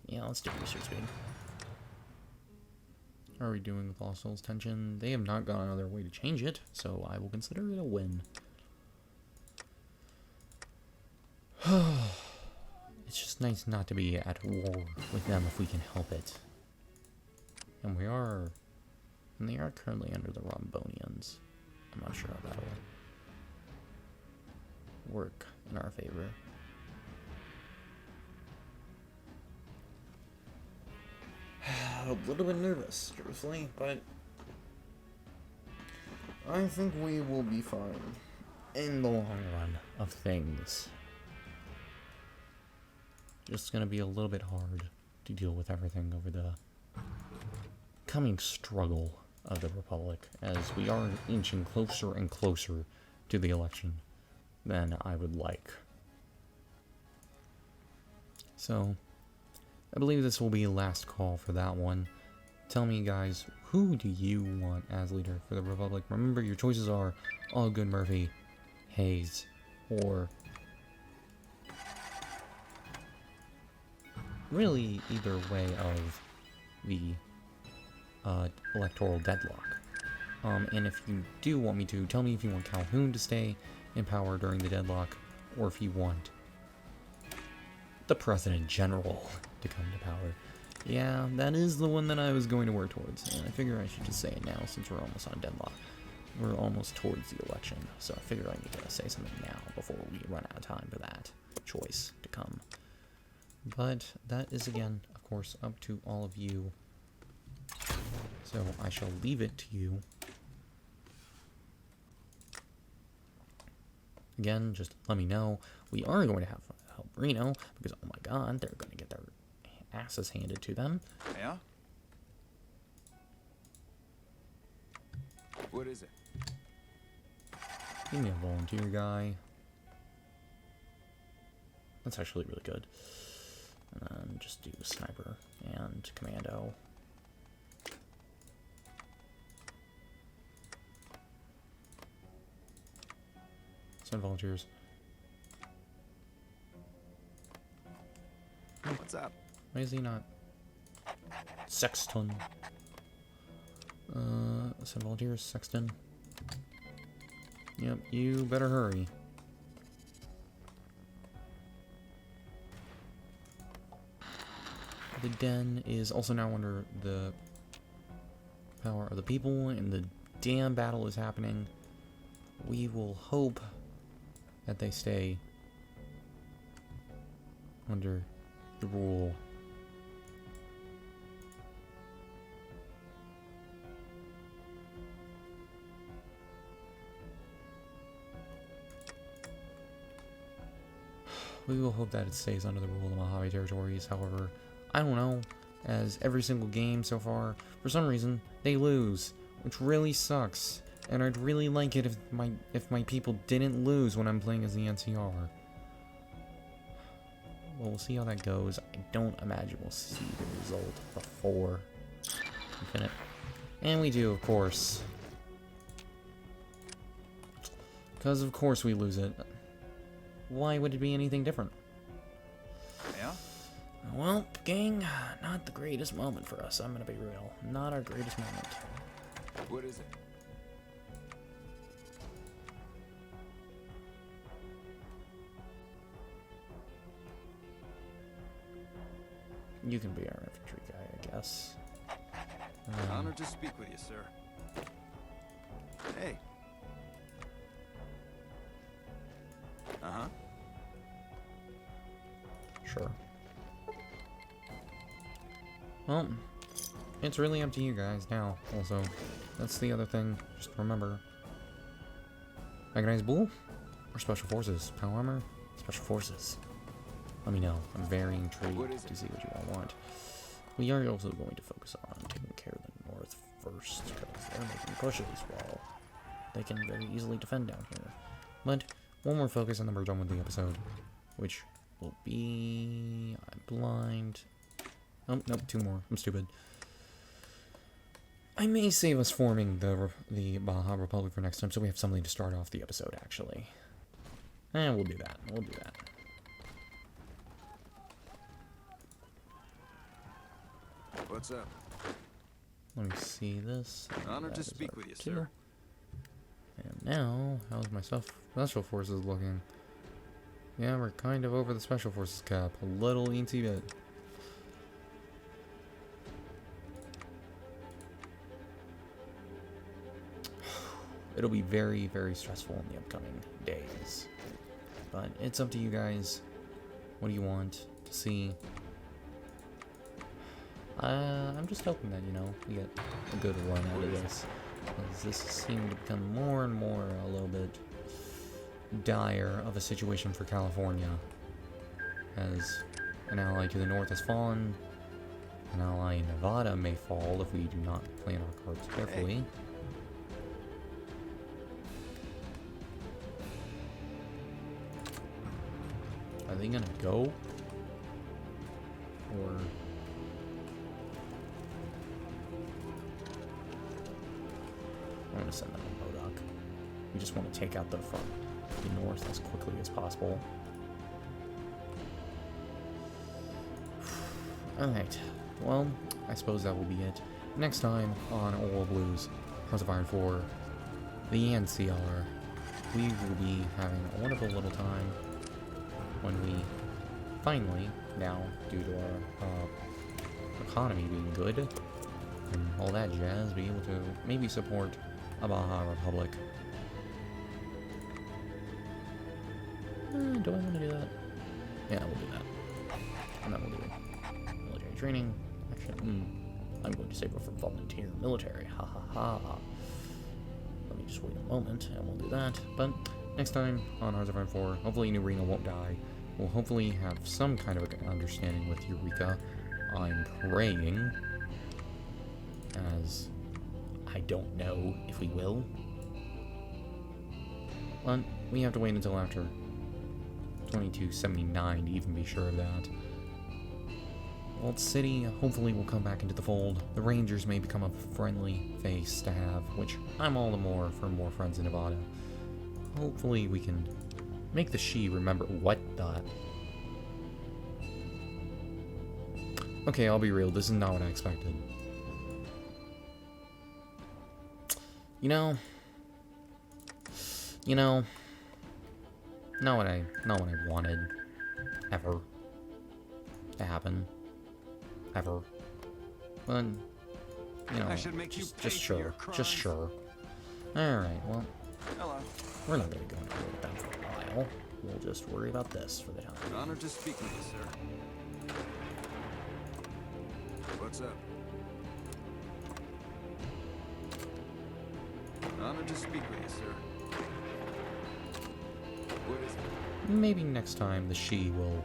Yeah, let's do research speed. How are we doing with Lost Souls tension? They have not gone out of their way to change it, so I will consider it a win. It's just nice not to be at war with them if we can help it. And we are... And they are currently under the Rombonians. I'm not sure how that will work in our favor. A little bit nervous, truthfully, but I think we will be fine in the long run of things. Just gonna be a little bit hard to deal with everything over the coming struggle of the Republic, as we are inching closer and closer to the election than I would like. So, I believe this will be last call for that one. Tell me, guys, who do you want as leader for the Republic? Remember, your choices are Allgood, Murphy, Hayes, or really either way of the electoral deadlock. And if you do want me to, tell me if you want Calhoun to stay in power during the deadlock, or if you want the President General to come to power. Yeah, that is the one that I was going to work towards, and I figure I should just say it now since we're almost on deadlock. We're almost towards the election, so I figure I need to say something now before we run out of time for that choice to come. But that is, again, of course, up to all of you. So I shall leave it to you. Again, just let me know. We are going to have help Reno, because, oh my god, they're going to get their asses handed to them. Yeah? What is it? Give me a volunteer guy. That's actually really good. And then just do sniper and commando. Send volunteers. What's up? Why is he not? Sexton. Send volunteers, Sexton. Yep, you better hurry. the den is also now under the power of the people, and the damn battle is happening. We will hope that they stay under the rule. We will hope that it stays under the rule of the Mojave territories. However, I don't know, as every single game so far, for some reason, they lose, which really sucks. And I'd really like it if my people didn't lose when I'm playing as the NCR. Well, we'll see how that goes. I don't imagine we'll see the result before Infinite. And we do, of course. Because of course we lose it. Why would it be anything different? Yeah? Well, gang, not the greatest moment for us, I'm gonna be real. Not our greatest moment. What is it? You can be our infantry guy, I guess. Honored to speak with you, sir. Hey. Uh-huh. Sure. Well, it's really up to you guys now, also. That's the other thing, just remember. Mechanized Bull? Or Special Forces? Power Armor? Special Forces. Let me know. I'm very intrigued to see what you all want. We are also going to focus on taking care of the north first, because they're making pushes while they can very easily defend down here. But one more focus and then we're done with the episode, which will be... I'm blind. Oh, nope, two more. I'm stupid. I may save us forming the Baja Republic for next time, so we have something to start off the episode, actually. We'll do that. We'll do that. What's up? Let me see this. Honored to speak with you, sir. And now, how's my Special Forces looking? Yeah, we're kind of over the Special Forces cap. A little eensy bit. It'll be very, very stressful in the upcoming days. But it's up to you guys. What do you want to see? I'm just hoping that, you know, we get a good run out of this. Because this seems to become more and more a little bit dire of a situation for California. As an ally to the north has fallen, an ally in Nevada may fall if we do not plan our cards carefully. Are they gonna go? Or... I'm gonna send them a Modoc. We just want to take out the north as quickly as possible. Alright, well, I suppose that will be it. Next time on Oil Blues, Hearts of Iron 4, the NCR, we will be having a wonderful little time when we finally, now, due to our economy being good, and all that jazz, be able to maybe support a Baja Republic. Do I want to do that? Yeah, we'll do that. And then we'll do military training. Actually, I'm going to save it for volunteer military. Ha ha ha. Let me just wait a moment and we'll do that. But next time on Hearts of Iron 4, hopefully New Reno won't die. We'll hopefully have some kind of an understanding with Eureka. I'm praying, as I don't know if we will. But we have to wait until after 2279 to even be sure of that. Walt City hopefully will come back into the fold. The Rangers may become a friendly face to have, which I'm all the more for more friends in Nevada. Hopefully we can make the Shi remember what the... Okay, I'll be real, this is not what I expected. You know, not what I wanted, ever, to happen. ever. But, you know, I should make you pay just for your sure. crimes. Just sure. Alright, well, Hello. we're not gonna go into war with them for a while. We'll just worry about this for the time. An honor to speak with you, sir. What's up? An honor to speak with you, sir. What is it? Maybe next time the She will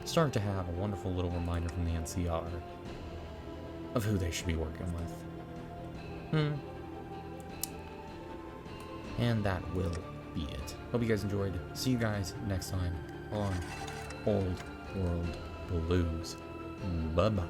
start to have a wonderful little reminder from the NCR of who they should be working with. And that will be it. Hope you guys enjoyed. See you guys next time on Old World Blues. Bye-bye.